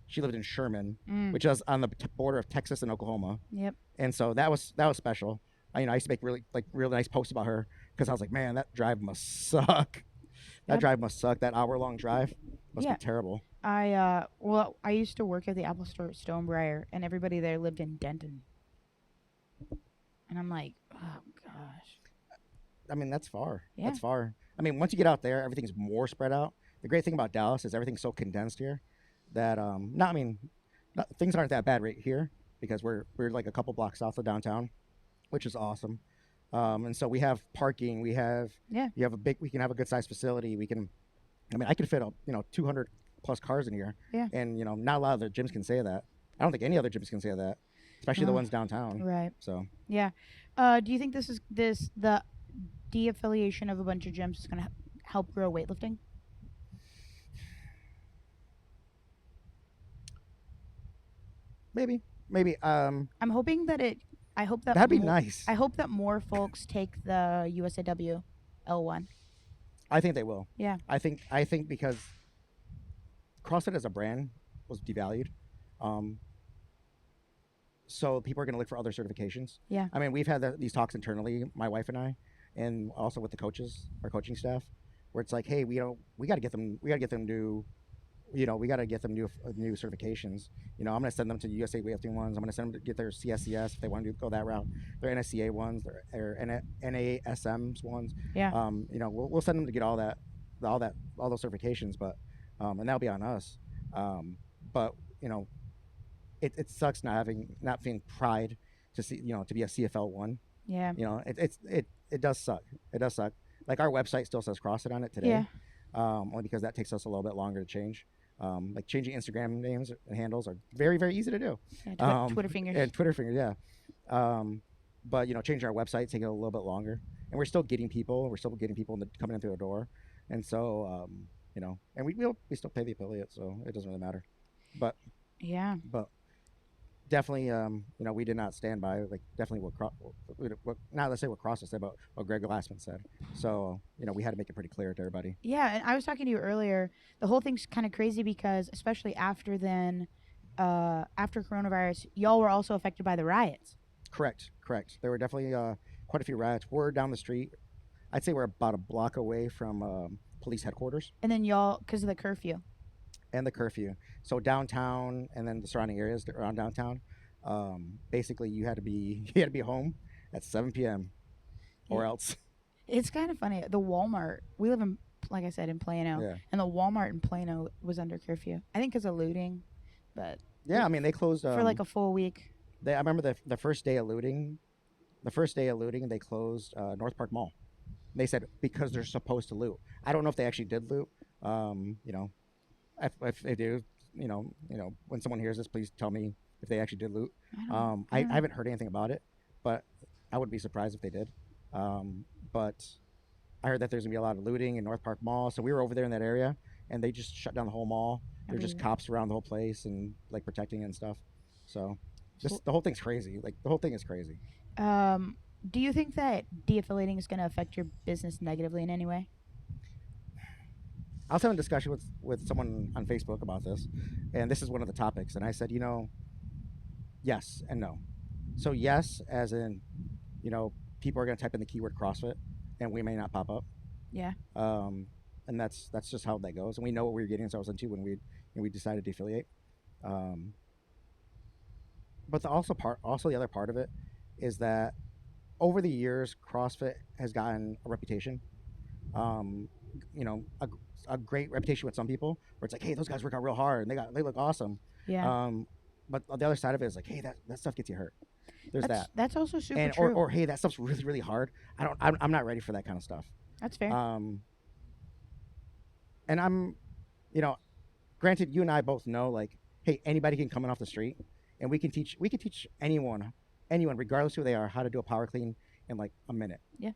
she lived in Sherman, which is on the border of Texas and Oklahoma. Yep. And so that was special. I used to make really nice posts about her because I was like, man, that drive must suck. That Yep. drive must suck. That hour-long drive must Yeah. be terrible. I used to work at the Apple Store at Stonebriar, and everybody there lived in Denton. And I'm like, oh gosh. I mean, that's far. Yeah. That's far. I mean, once you get out there, everything's more spread out. The great thing about Dallas is everything's so condensed here that things aren't that bad right here because we're like a couple blocks south of downtown, which is awesome. And so we have parking. We have we can have a good sized facility. I can fit 200 plus cars in here. Yeah. And not a lot of the gyms can say that. I don't think any other gyms can say that, especially the No. ones downtown. Right. So Yeah. Do you think the de-affiliation of a bunch of gyms is going to help grow weightlifting? maybe. I'm hoping that I hope that That'd be mo- nice. I hope that more folks take the USAW L1. I think they will. Yeah. I think because CrossFit as a brand was devalued, so people are going to look for other certifications. Yeah. I mean, we've had these talks internally, my wife and I, and also with the coaches, our coaching staff, where it's like, hey, we got to get them new certifications. I'm going to send them to USA weightlifting ones. I'm going to send them to get their CSCS if they want to go that route. Their NSCA ones, their NASMs ones. Yeah. We'll send them to get all those certifications, but and that'll be on us. But it sucks not feeling pride to see to be a CFL one. Yeah. It does suck. It does suck. Like our website still says CrossFit on it today. Yeah. Only because that takes us a little bit longer to change. Like changing Instagram names and handles are very, very easy to do. Yeah, Twitter fingers. And Twitter fingers, yeah. But changing our website taking a little bit longer, and we're still getting people. We're still getting people coming in through the door, and so and we still pay the affiliate, so it doesn't really matter. But yeah. But definitely, we did not stand by definitely not let's say what CrossFit said, but what Greg Glassman said. So we had to make it pretty clear to everybody. Yeah, and I was talking to you earlier. The whole thing's kind of crazy because, especially after coronavirus, y'all were also affected by the riots. Correct. There were definitely quite a few riots. We're down the street. I'd say we're about a block away from police headquarters. And then y'all, because of the curfew. And the curfew. So downtown and then the surrounding areas around downtown, basically you had to be home at 7 p.m. or else. It's kind of funny. The Walmart, we live in, like I said, in Plano, Yeah. and the Walmart in Plano was under curfew. I think because of looting, but Yeah, I mean they closed for like a full week. I remember the first day of looting. The first day of looting, they closed North Park Mall. They said because they're supposed to loot. I don't know if they actually did loot. If they do, when someone hears this, please tell me if they actually did loot. I don't I know. haven't heard anything about it, but I would be surprised if they did. But I heard that there's gonna be a lot of looting in North Park Mall, so we were over there in that area, and they just shut down the whole mall. I There's just believe it. cops around the whole place and like protecting it and stuff. So So, the whole thing's crazy. Like the whole thing is crazy. um, do you think that de-affiliating is going to affect your business negatively in any way? I was having a discussion with someone on Facebook about this, and this is one of the topics. And I said, yes and no. So yes, as in, you know, people are going to type in the keyword CrossFit, and we may not pop up. Yeah. Um, and that's just how that goes. And we know what we were getting ourselves into when we decided to affiliate. Um, but also the other part of it is that over the years, CrossFit has gotten a reputation. Um, you know, a great reputation with some people, where it's like, hey, those guys work out real hard and they look awesome. Yeah. Um, but the other side of it is like, hey, that stuff gets you hurt. There's that. That's also super And true. or hey, that stuff's really really hard. I'm not ready for that kind of stuff. That's fair. Um, and I'm, you know, granted, you and I both know, like, hey, anybody can come in off the street, and we can teach anyone, regardless who they are, how to do a power clean in like a minute. Yeah.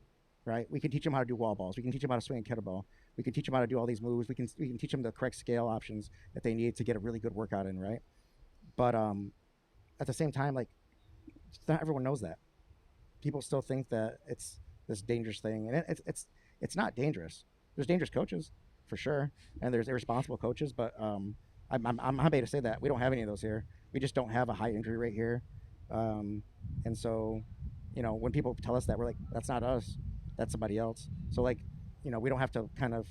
Right? We can teach them how to do wall balls. We can teach them how to swing a kettlebell. We can teach them how to do all these moves. We can teach them the correct scale options that they need to get a really good workout in. Right? But at the same time, like, not everyone knows that. People still think that it's this dangerous thing, and it's not dangerous. There's dangerous coaches, for sure, and there's irresponsible coaches. But I'm happy to say that we don't have any of those here. We just don't have a high injury rate here, and so, when people tell us that, we're like, that's not us, that's somebody else. So, like, we don't have to kind of.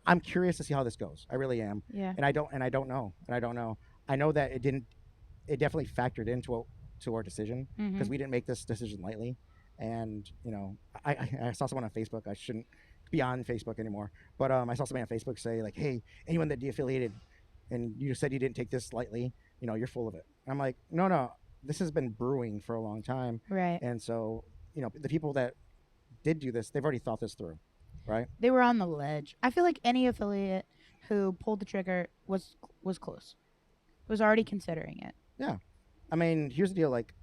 I'm curious to see how this goes. I really am, Yeah. and I don't know, I know that it didn't. It definitely factored into to our decision, because Mm-hmm. we didn't make this decision lightly. And I saw someone on Facebook. I shouldn't be on Facebook anymore, but I saw somebody on Facebook say, like, hey, anyone that de-affiliated and you said you didn't take this lightly, you're full of it. And I'm like, no, this has been brewing for a long time. Right. And so, the people that did do this, they've already thought this through, right? They were on the ledge. I feel like any affiliate who pulled the trigger was close. Was already considering it. Yeah. I mean, here's the deal. Like,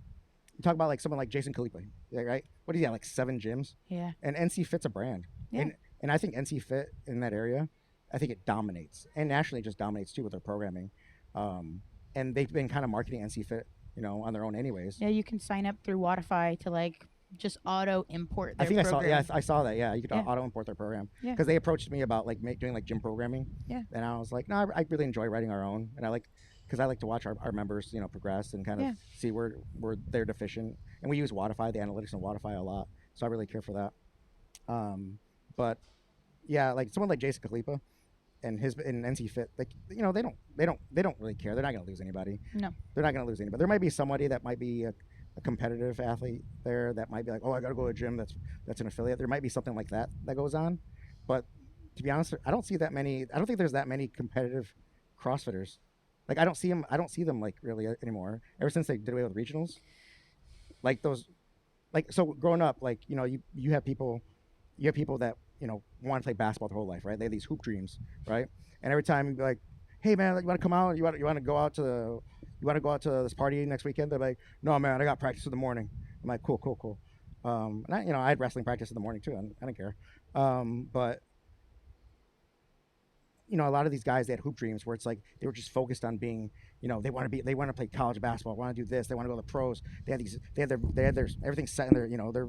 you talk about like someone like Jason Khalipa, yeah, right? What do you got? Like 7 gyms, Yeah. and NC Fit's a brand, Yeah. and I think NC Fit in that area, I think it dominates, and nationally just dominates too with their programming, and they've been kind of marketing NC Fit, on their own anyways. Yeah, you can sign up through Watify to like just auto import I their think program. I saw that. Yeah, you could Yeah. auto import their program, Yeah. because they approached me about like doing like gym programming. Yeah. And I was like, no, I really enjoy writing our own, and because I like to watch our members, progress and kind of Yeah. see where they're deficient. And we use Watify, the analytics in Watify a lot, so I really care for that. But yeah, like someone like Jason Khalipa and his and NC Fit, like, they don't really care. They're not gonna lose anybody. No. They're not gonna lose anybody. There might be somebody that might be a competitive athlete there that might be like, oh, I gotta go to a gym that's an affiliate. There might be something like that goes on, but to be honest, I don't see that many. I don't think there's that many competitive CrossFitters. Like, I don't see them. I don't see them like really anymore. Ever since they did away with regionals, like those, like, so growing up, like, you have people, that want to play basketball their whole life, right? They have these hoop dreams, right? And every time you'd be like, hey man, like, you want to come out? You want to go out to this party next weekend? They're like, no man, I got practice in the morning. I'm like, cool. And I had wrestling practice in the morning too. I don't care. But a lot of these guys, they had hoop dreams where it's like they were just focused on being, they want to play college basketball, want to do this, they want to go to the pros. They had their everything set in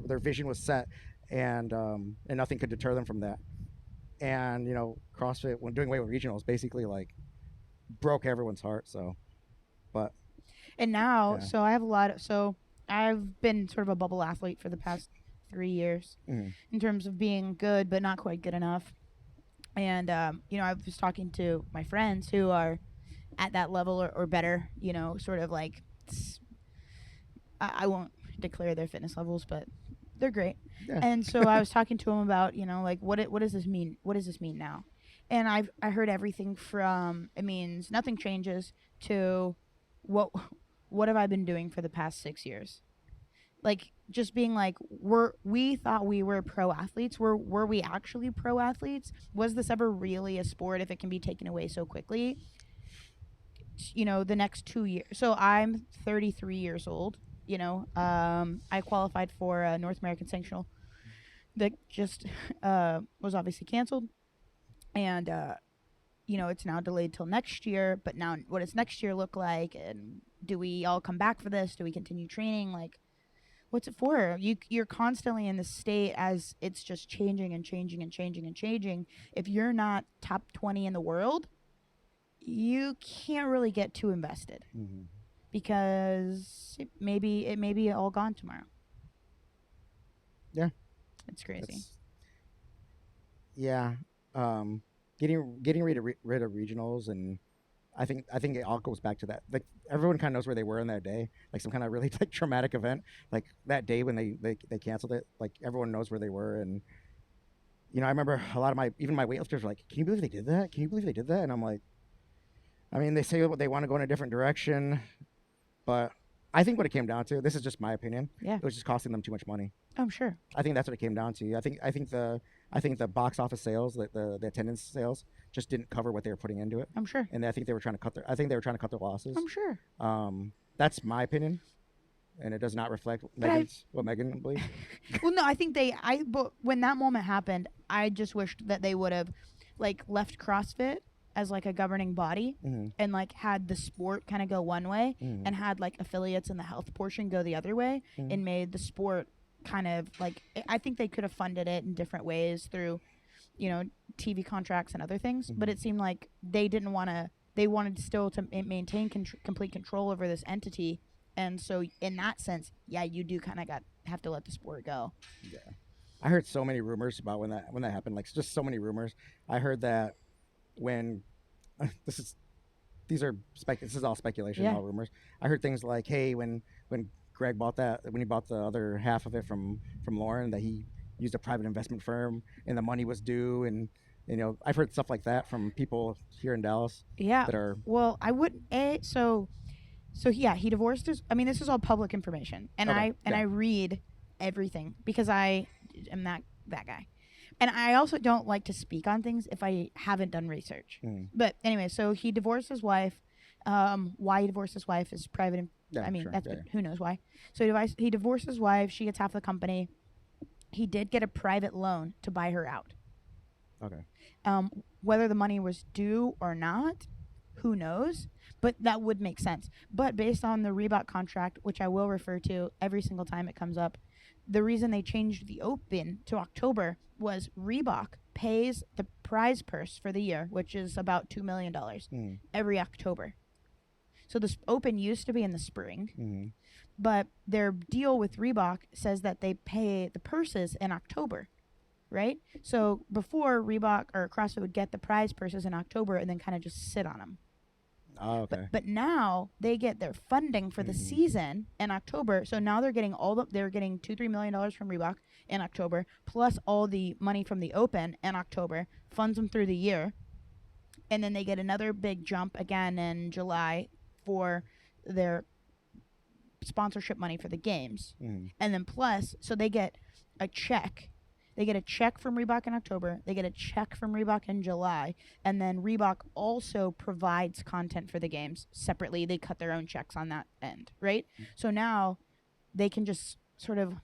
their vision was set, and nothing could deter them from that. And CrossFit, when doing away with regionals, basically like broke everyone's heart. So, but And now, yeah. so I've been sort of a bubble athlete for the past 3 years Mhm. in terms of being good but not quite good enough. And I was talking to my friends who are at that level or better, sort of like I won't declare their fitness levels, but they're great. Yeah. And so I was talking to them about, like what does this mean? What does this mean now? And I heard everything from it means nothing changes to what have I been doing for the past 6 years? Like, just being like, we thought we were pro athletes. Were we actually pro athletes? Was this ever really a sport if it can be taken away so quickly? the next 2 years. So I'm 33 years old. I qualified for a North American Sanctional that just was obviously canceled, and it's now delayed till next year. But now, what does next year look like? And do we all come back for this? Do we continue training? Like, what's it for? You're constantly in this state as it's just changing and changing and changing and changing. If you're not top 20 in the world, you can't really get too invested because it may be all gone tomorrow. Yeah, It's crazy. Yeah, getting rid of regionals, and I think it all goes back to that. Like, everyone kind of knows where they were on that day, like some kind of really like traumatic event, like that day when they canceled it. Like, everyone knows where they were, and I remember a lot of my weightlifters were like, "Can you believe they did that? Can you believe they did that?" And I'm like, I mean, they say what they want to go in a different direction, but I think what it came down to, this is just my opinion, Yeah. it was just costing them too much money. I'm sure. I think that's what it came down to. I think the box office sales, the attendance sales, just didn't cover what they were putting into it, I'm sure. and I think they were trying to cut their losses. I'm sure. That's my opinion, and it does not reflect what Megan believes. Well, no, I think but when that moment happened, I just wished that they would have like left CrossFit as like a governing body and like had the sport kind of go one way and had like affiliates and the health portion go the other way and made the sport kind of like, I think they could have funded it in different ways through TV contracts and other things, but it seemed like they wanted still to maintain complete control over this entity. And so in that sense, yeah, you do kind of have to let the sport go. Yeah, I heard so many rumors about when that happened, like just so many rumors. I heard that when this is all speculation, all rumors. I heard things like, hey, when Greg when he bought the other half of it from Lauren, that he used a private investment firm and the money was due, and I've heard stuff like that from people here in Dallas. Yeah. That are, well, I wouldn't. So yeah, he divorced his. I mean, this is all public information, and Okay, I read everything because I am that guy. And I also don't like to speak on things if I haven't done research. But anyway, so he divorced his wife. Why he divorced his wife is private. I mean, sure, who knows why. So he divorced his wife. She gets half the company. He did get a private loan to buy her out. Okay. Whether the money was due or not, who knows? But that would make sense. But based on the Reebok contract, which I will refer to every single time it comes up, the reason they changed the Open to October was Reebok pays the prize purse for the year, which is about $2 million every October. So this Open used to be in the spring, but their deal with Reebok says that they pay the purses in October, right? So before, Reebok or CrossFit would get the prize purses in October and then kind of just sit on them. Oh, okay. But now they get their funding for the season in October. So now they're getting $2-3 million from Reebok in October, plus all the money from the Open in October, funds them through the year. And then they get another big jump again in July for their sponsorship money for the games. And then plus, so they get a check. They get a check from Reebok in October. They get a check from Reebok in July. And then Reebok also provides content for the games separately. They cut their own checks on that end, right? So now they can just sort of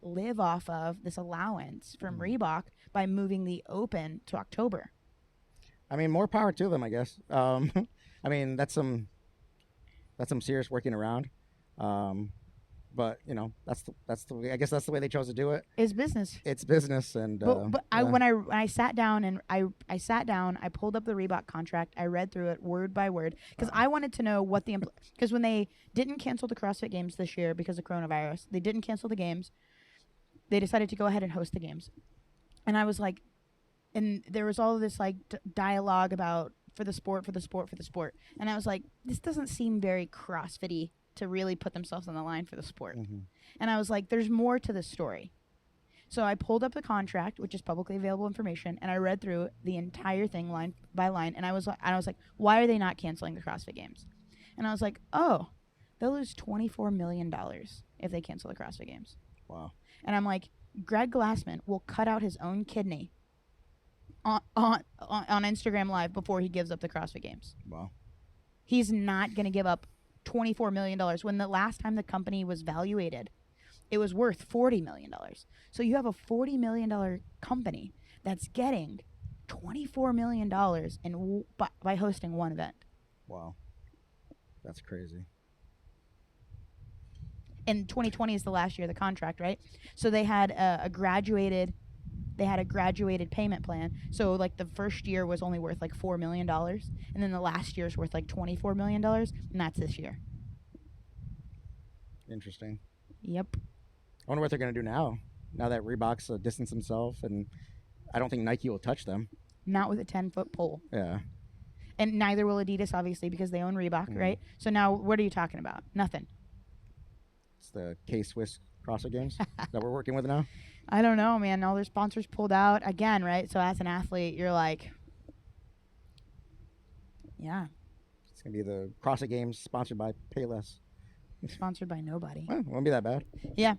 live off of this allowance from Reebok by moving the Open to October. I mean, more power to them, I guess. I mean, that's some serious working around. But that's the way, I guess that's the way they chose to do it. It's business. It's business, and but when I sat down and I pulled up the Reebok contract. I read through it word by word because I wanted to know what because when they didn't cancel the CrossFit Games this year because of coronavirus, they didn't cancel the games. They decided to go ahead and host the games, and I was like, and there was all of this like dialogue about for the sport, and I was like, this doesn't seem very CrossFit-y to really put themselves on the line for the sport. And I was like, there's more to this story. So I pulled up the contract, which is publicly available information, and I read through the entire thing line by line, and I was like, why are they not canceling the CrossFit Games? And I was like, oh, they'll lose $24 million if they cancel the CrossFit Games. Wow. And I'm like, Greg Glassman will cut out his own kidney on Instagram Live before he gives up the CrossFit Games. Wow. He's not going to give up $24 million when the last time the company was valuated, it was worth $40 million. So you have a $40 million company that's getting $24 million by hosting one event. Wow. That's crazy. And 2020 is the last year of the contract, right? So they had a graduated payment plan. So like the first year was only worth like $4 million, and then the last year's worth like $24 million, and that's this year. Interesting. Yep. I wonder what they're going to do now. Now that Reebok's distanced himself, and I don't think Nike will touch them. Not with a 10-foot pole. Yeah. And neither will Adidas, obviously, because they own Reebok, right? So now what are you talking about? Nothing. It's the K-Swiss CrossFit Games that we're working with now. I don't know, man. All their sponsors pulled out again, right? So as an athlete, you're like, yeah. It's going to be the CrossFit Games sponsored by Payless. Sponsored by nobody. Well, it won't be that bad. Yeah.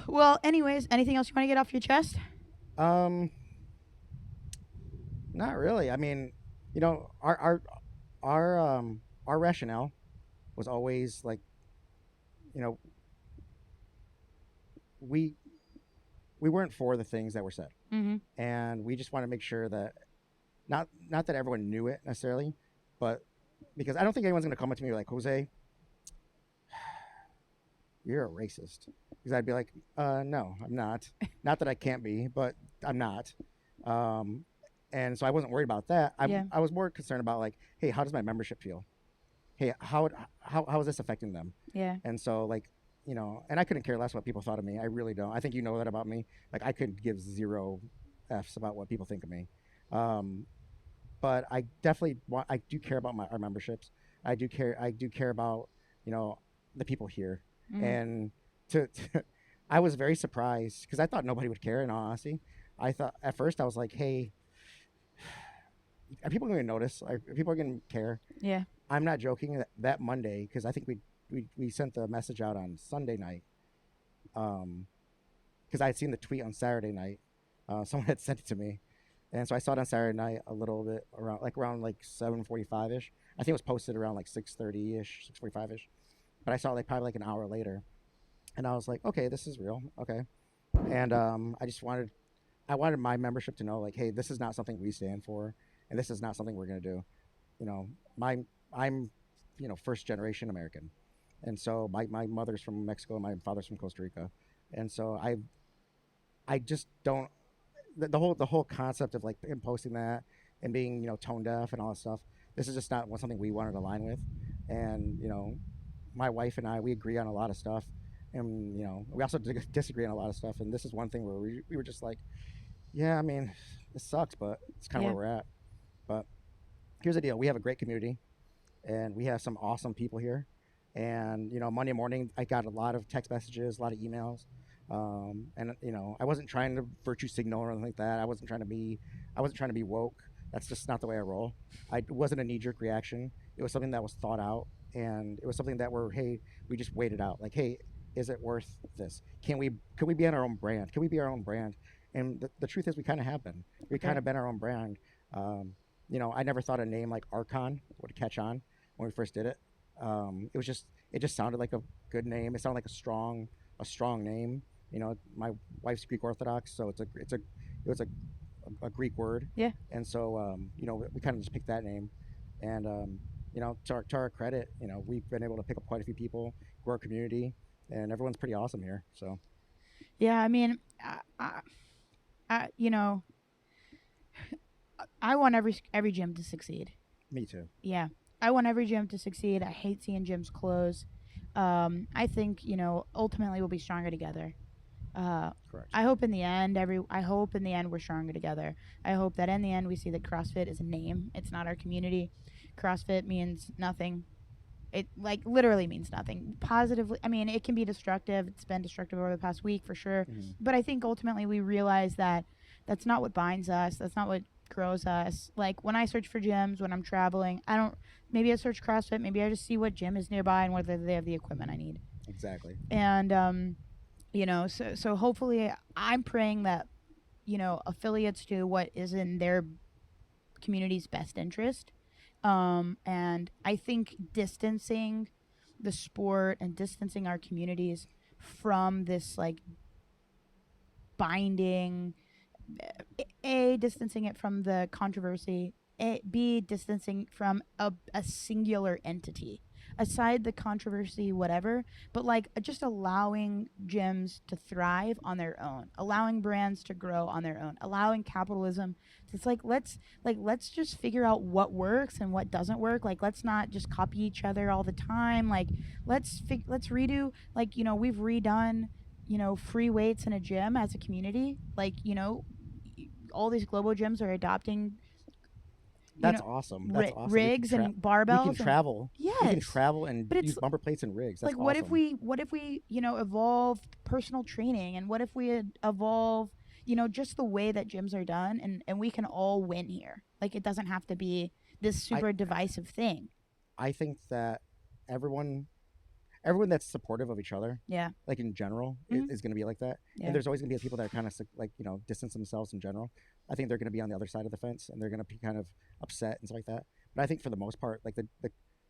Well, anyways, anything else you want to get off your chest? Not really. I mean, you know, our rationale was always like, you know, we weren't for the things that were said, and we just want to make sure that not that everyone knew it necessarily, but because I don't think anyone's going to come up to me like, Jose, you're a racist. Because I'd be like, no, I'm not. Not that I can't be, but I'm not. And so I wasn't worried about that. I was more concerned about like, hey, how does my membership feel? Hey, how is this affecting them? Yeah. And so like, you know, and I couldn't care less what people thought of me. I really don't. I think you know that about me. Like I could give 0 Fs about what people think of me. But I definitely I do care about our memberships. I do care about, you know, the people here. And I was very surprised because I thought nobody would care. In all honesty, I thought at first I was like, "Hey, are people going to notice? Are people going to care?" Yeah. I'm not joking. That Monday, because I think we sent the message out on Sunday night, because I had seen the tweet on Saturday night. Someone had sent it to me, and so I saw it on Saturday night a little bit around 7:45 ish. I think it was posted around like 6:30 ish, 6:45 ish. But I saw it like probably like an hour later, and I was like, okay, this is real, okay. And I wanted my membership to know like, hey, this is not something we stand for, and this is not something we're gonna do. You know, I'm, you know, first generation American, and so my mother's from Mexico and my father's from Costa Rica, and so I just don't the whole concept of like him posting that and being, you know, tone deaf and all that stuff. This is just not something we wanted to align with, and you know. My wife and I, we agree on a lot of stuff, and you know, we also disagree on a lot of stuff. And this is one thing where we were just like, yeah, I mean, this sucks, but it's kind of where we're at. But here's the deal: we have a great community, and we have some awesome people here. And you know, Monday morning, I got a lot of text messages, a lot of emails, and you know, I wasn't trying to virtue signal or anything like that. I wasn't trying to be woke. That's just not the way I roll. It wasn't a knee-jerk reaction. It was something that was thought out, and it was something that we just waited out. Like, hey, is it worth this? Could we be on our own brand? Can we be our own brand? And the truth is, we kind of have been. We kind of been our own brand. You know, I never thought a name like Archon would catch on when we first did it. It just sounded like a good name. It sounded like a strong name. You know, my wife's Greek Orthodox, so it was a Greek word. Yeah. And so, you know, we kind of just picked that name, and you know, to our credit, you know, we've been able to pick up quite a few people, grow our community, and everyone's pretty awesome here. So, yeah, I mean, you know, I want every gym to succeed. Me too. Yeah, I want every gym to succeed. I hate seeing gyms close. I think, you know, ultimately we'll be stronger together. Correct. I hope in the end we're stronger together. I hope that in the end we see that CrossFit is a name. It's not our community. CrossFit means nothing. It like literally means nothing. Positively, I mean, it can be destructive. It's been destructive over the past week for sure. But I think ultimately we realize that that's not what binds us. That's not what grows us. Like when I search for gyms, when I'm traveling, maybe I search CrossFit, maybe I just see what gym is nearby and whether they have the equipment I need. Exactly. And you know, so hopefully I'm praying that, you know, affiliates do what is in their community's best interest, And I think distancing the sport and distancing our communities from this like binding, A, distancing it from the controversy, B, distancing from a singular entity. Aside the controversy, whatever, but like just allowing gyms to thrive on their own, allowing brands to grow on their own, allowing capitalism. It's like let's just figure out what works and what doesn't work. Like let's not just copy each other all the time. Like let's redo. Like we've redone free weights in a gym as a community. Like all these global gyms are adopting That's awesome. That's awesome. rigs and We can barbells. travel. Yes. We can travel and But it's use bumper plates and rigs. That's like what awesome. if we evolved personal training, and what if we had evolved just the way that gyms are done, and we can all win here. Like it doesn't have to be this super divisive thing. I think that everyone that's supportive of each other, Yeah. like in general, Mhm. is going to be like that. Yeah. And there's always going to be people that are kind of like distance themselves in general. I think they're going to be on the other side of the fence, and they're going to be kind of upset and stuff like that. But I think for the most part, like the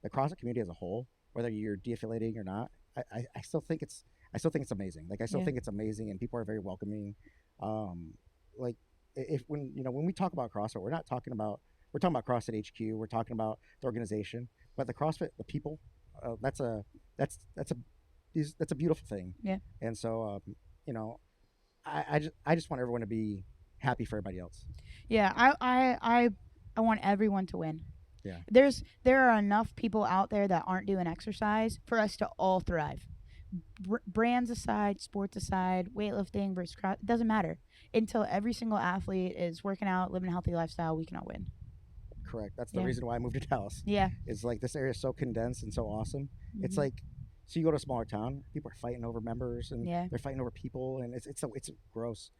CrossFit community as a whole, whether you're de-affiliating or not, I still think it's amazing. Like I still Yeah. think it's amazing, and people are very welcoming. Like if when we talk about CrossFit, we're talking about CrossFit HQ. We're talking about the organization, but the CrossFit, the people, that's a beautiful thing. Yeah. And so I just want everyone to be happy for everybody else. Yeah, I want everyone to win. Yeah. There are enough people out there that aren't doing exercise for us to all thrive. Brands aside, sports aside, weightlifting versus cross, it doesn't matter. Until every single athlete is working out, living a healthy lifestyle, we cannot win. Correct. That's the Yeah. reason why I moved to Dallas. Yeah. It's like this area is so condensed and so awesome. It's Mhm. like, so you go to a smaller town, people are fighting over members, and Yeah. they're fighting over people, and it's gross.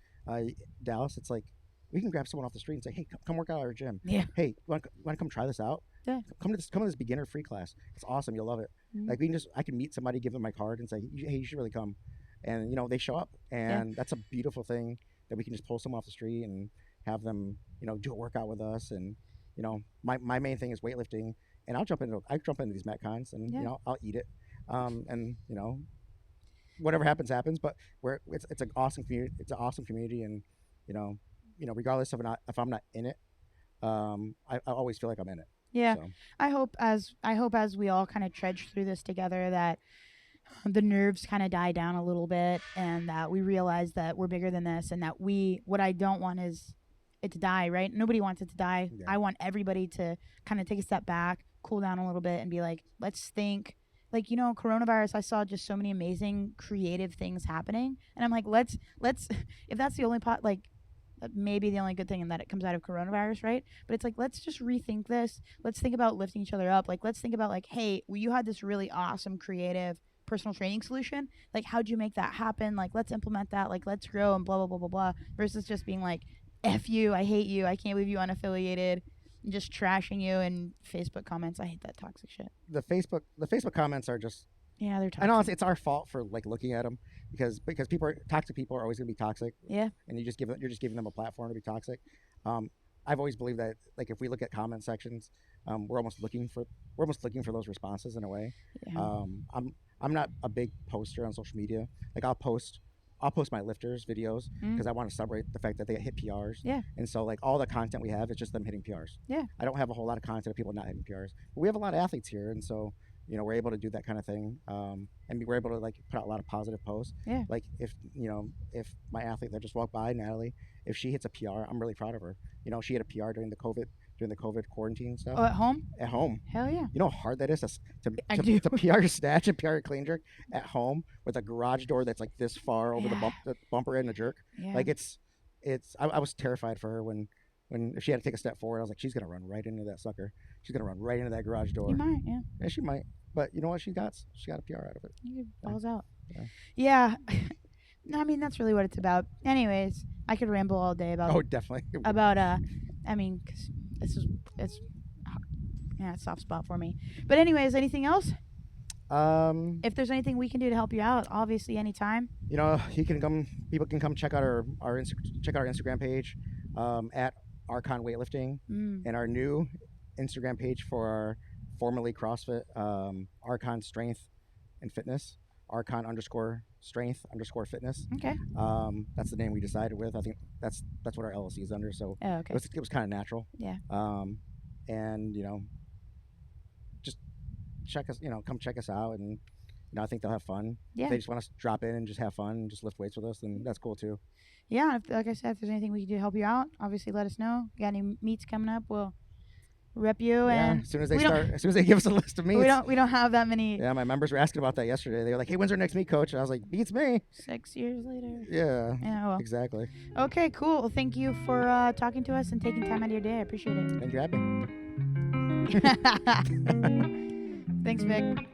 Dallas, it's like we can grab someone off the street and say, "Hey, come work out at our gym. Yeah. Hey, you want to come try this out? Yeah. Come to this beginner free class. It's awesome. You'll love it. Mhm. Like I can meet somebody, give them my card, and say, "Hey, you should really come." And they show up, and that's a beautiful thing that we can just pull someone off the street and have them do a workout with us. And my main thing is weightlifting, and I jump into these metcons, and I'll eat it, and whatever happens, but it's an awesome community. It's an awesome community, and regardless of if I'm not in it, I always feel like I'm in it. Yeah. So. I hope as we all kind of trudge through this together that the nerves kind of die down a little bit, and that we realize that we're bigger than this, and that what I don't want is it to die, right? Nobody wants it to die. Yeah. I want everybody to kind of take a step back, cool down a little bit, and be like, let's think. Like, coronavirus, I saw just so many amazing creative things happening, and I'm like, let's if that's the only maybe the only good thing in that it comes out of coronavirus, right? But it's like, let's just rethink this. Let's think about lifting each other up. Like, let's think about like, hey, you had this really awesome creative personal training solution. Like, how'd you make that happen? Like, let's implement that. Like, let's grow and blah, blah, blah, blah, blah. Versus just being like, F you, I hate you, I can't believe you unaffiliated, and just trashing you in Facebook comments. I hate that toxic shit. The Facebook comments are just, yeah, they're toxic. I know it's our fault for like looking at them because toxic people are always going to be toxic. Yeah. And you're just giving them a platform to be toxic. I've always believed that like if we look at comment sections, we're almost looking for those responses in a way. Yeah. I'm not a big poster on social media. Like I'll post my lifters videos because I want to celebrate the fact that they hit PRs. Yeah. And so like all the content we have is just them hitting PRs. Yeah. I don't have a whole lot of content of people not hitting PRs. But we have a lot of athletes here, and so we're able to do that kind of thing. And we're able to like put out a lot of positive posts. Yeah. Like if my athlete that just walked by, Natalie, if she hits a PR, I'm really proud of her. She hit a PR during the COVID quarantine stuff. Oh, at home? At home. Hell yeah. You know how hard that is I do. to PR snatch and PR clean jerk at home with a garage door that's like this far over Yeah. the bumper and the jerk. Yeah. Like I was terrified for her when if she had to take a step forward. I was like, she's gonna run right into that sucker. She's gonna run right into that garage door. You might, yeah. Yeah, she might. But you know what? She got a PR out of it. You balls out. Yeah. Yeah. No, I mean, that's really what it's about. Anyways, I could ramble all day about Oh, definitely. I mean, 'cause it's a soft spot for me. But anyways, anything else? If there's anything we can do to help you out, obviously anytime. People can come check out our Instagram page at Archon Weightlifting, and our new Instagram page for our formerly CrossFit Archon Strength and Fitness. Archon underscore strength underscore fitness. Okay. That's the name we decided with. I think that's what our LLC is under. So Oh, okay. it was kind of natural. Yeah. And just check us. Come check us out, and I think they'll have fun. Yeah. If they just want to drop in and just have fun and just lift weights with us, then that's cool too. Yeah. Like I said, if there's anything we can do to help you out, obviously let us know. Got any meets coming up? We'll rep you. Yeah, And as soon as they give us a list of meets. we don't have that many. Yeah, my members were asking about that yesterday. They were like, "Hey, when's our next meet, coach?" And I was like, "Beats me." 6 years later. Yeah. Yeah. Well. Exactly. Okay. Cool. Well, thank you for talking to us and taking time out of your day. I appreciate it. Thank you for having me. Thanks, Vic.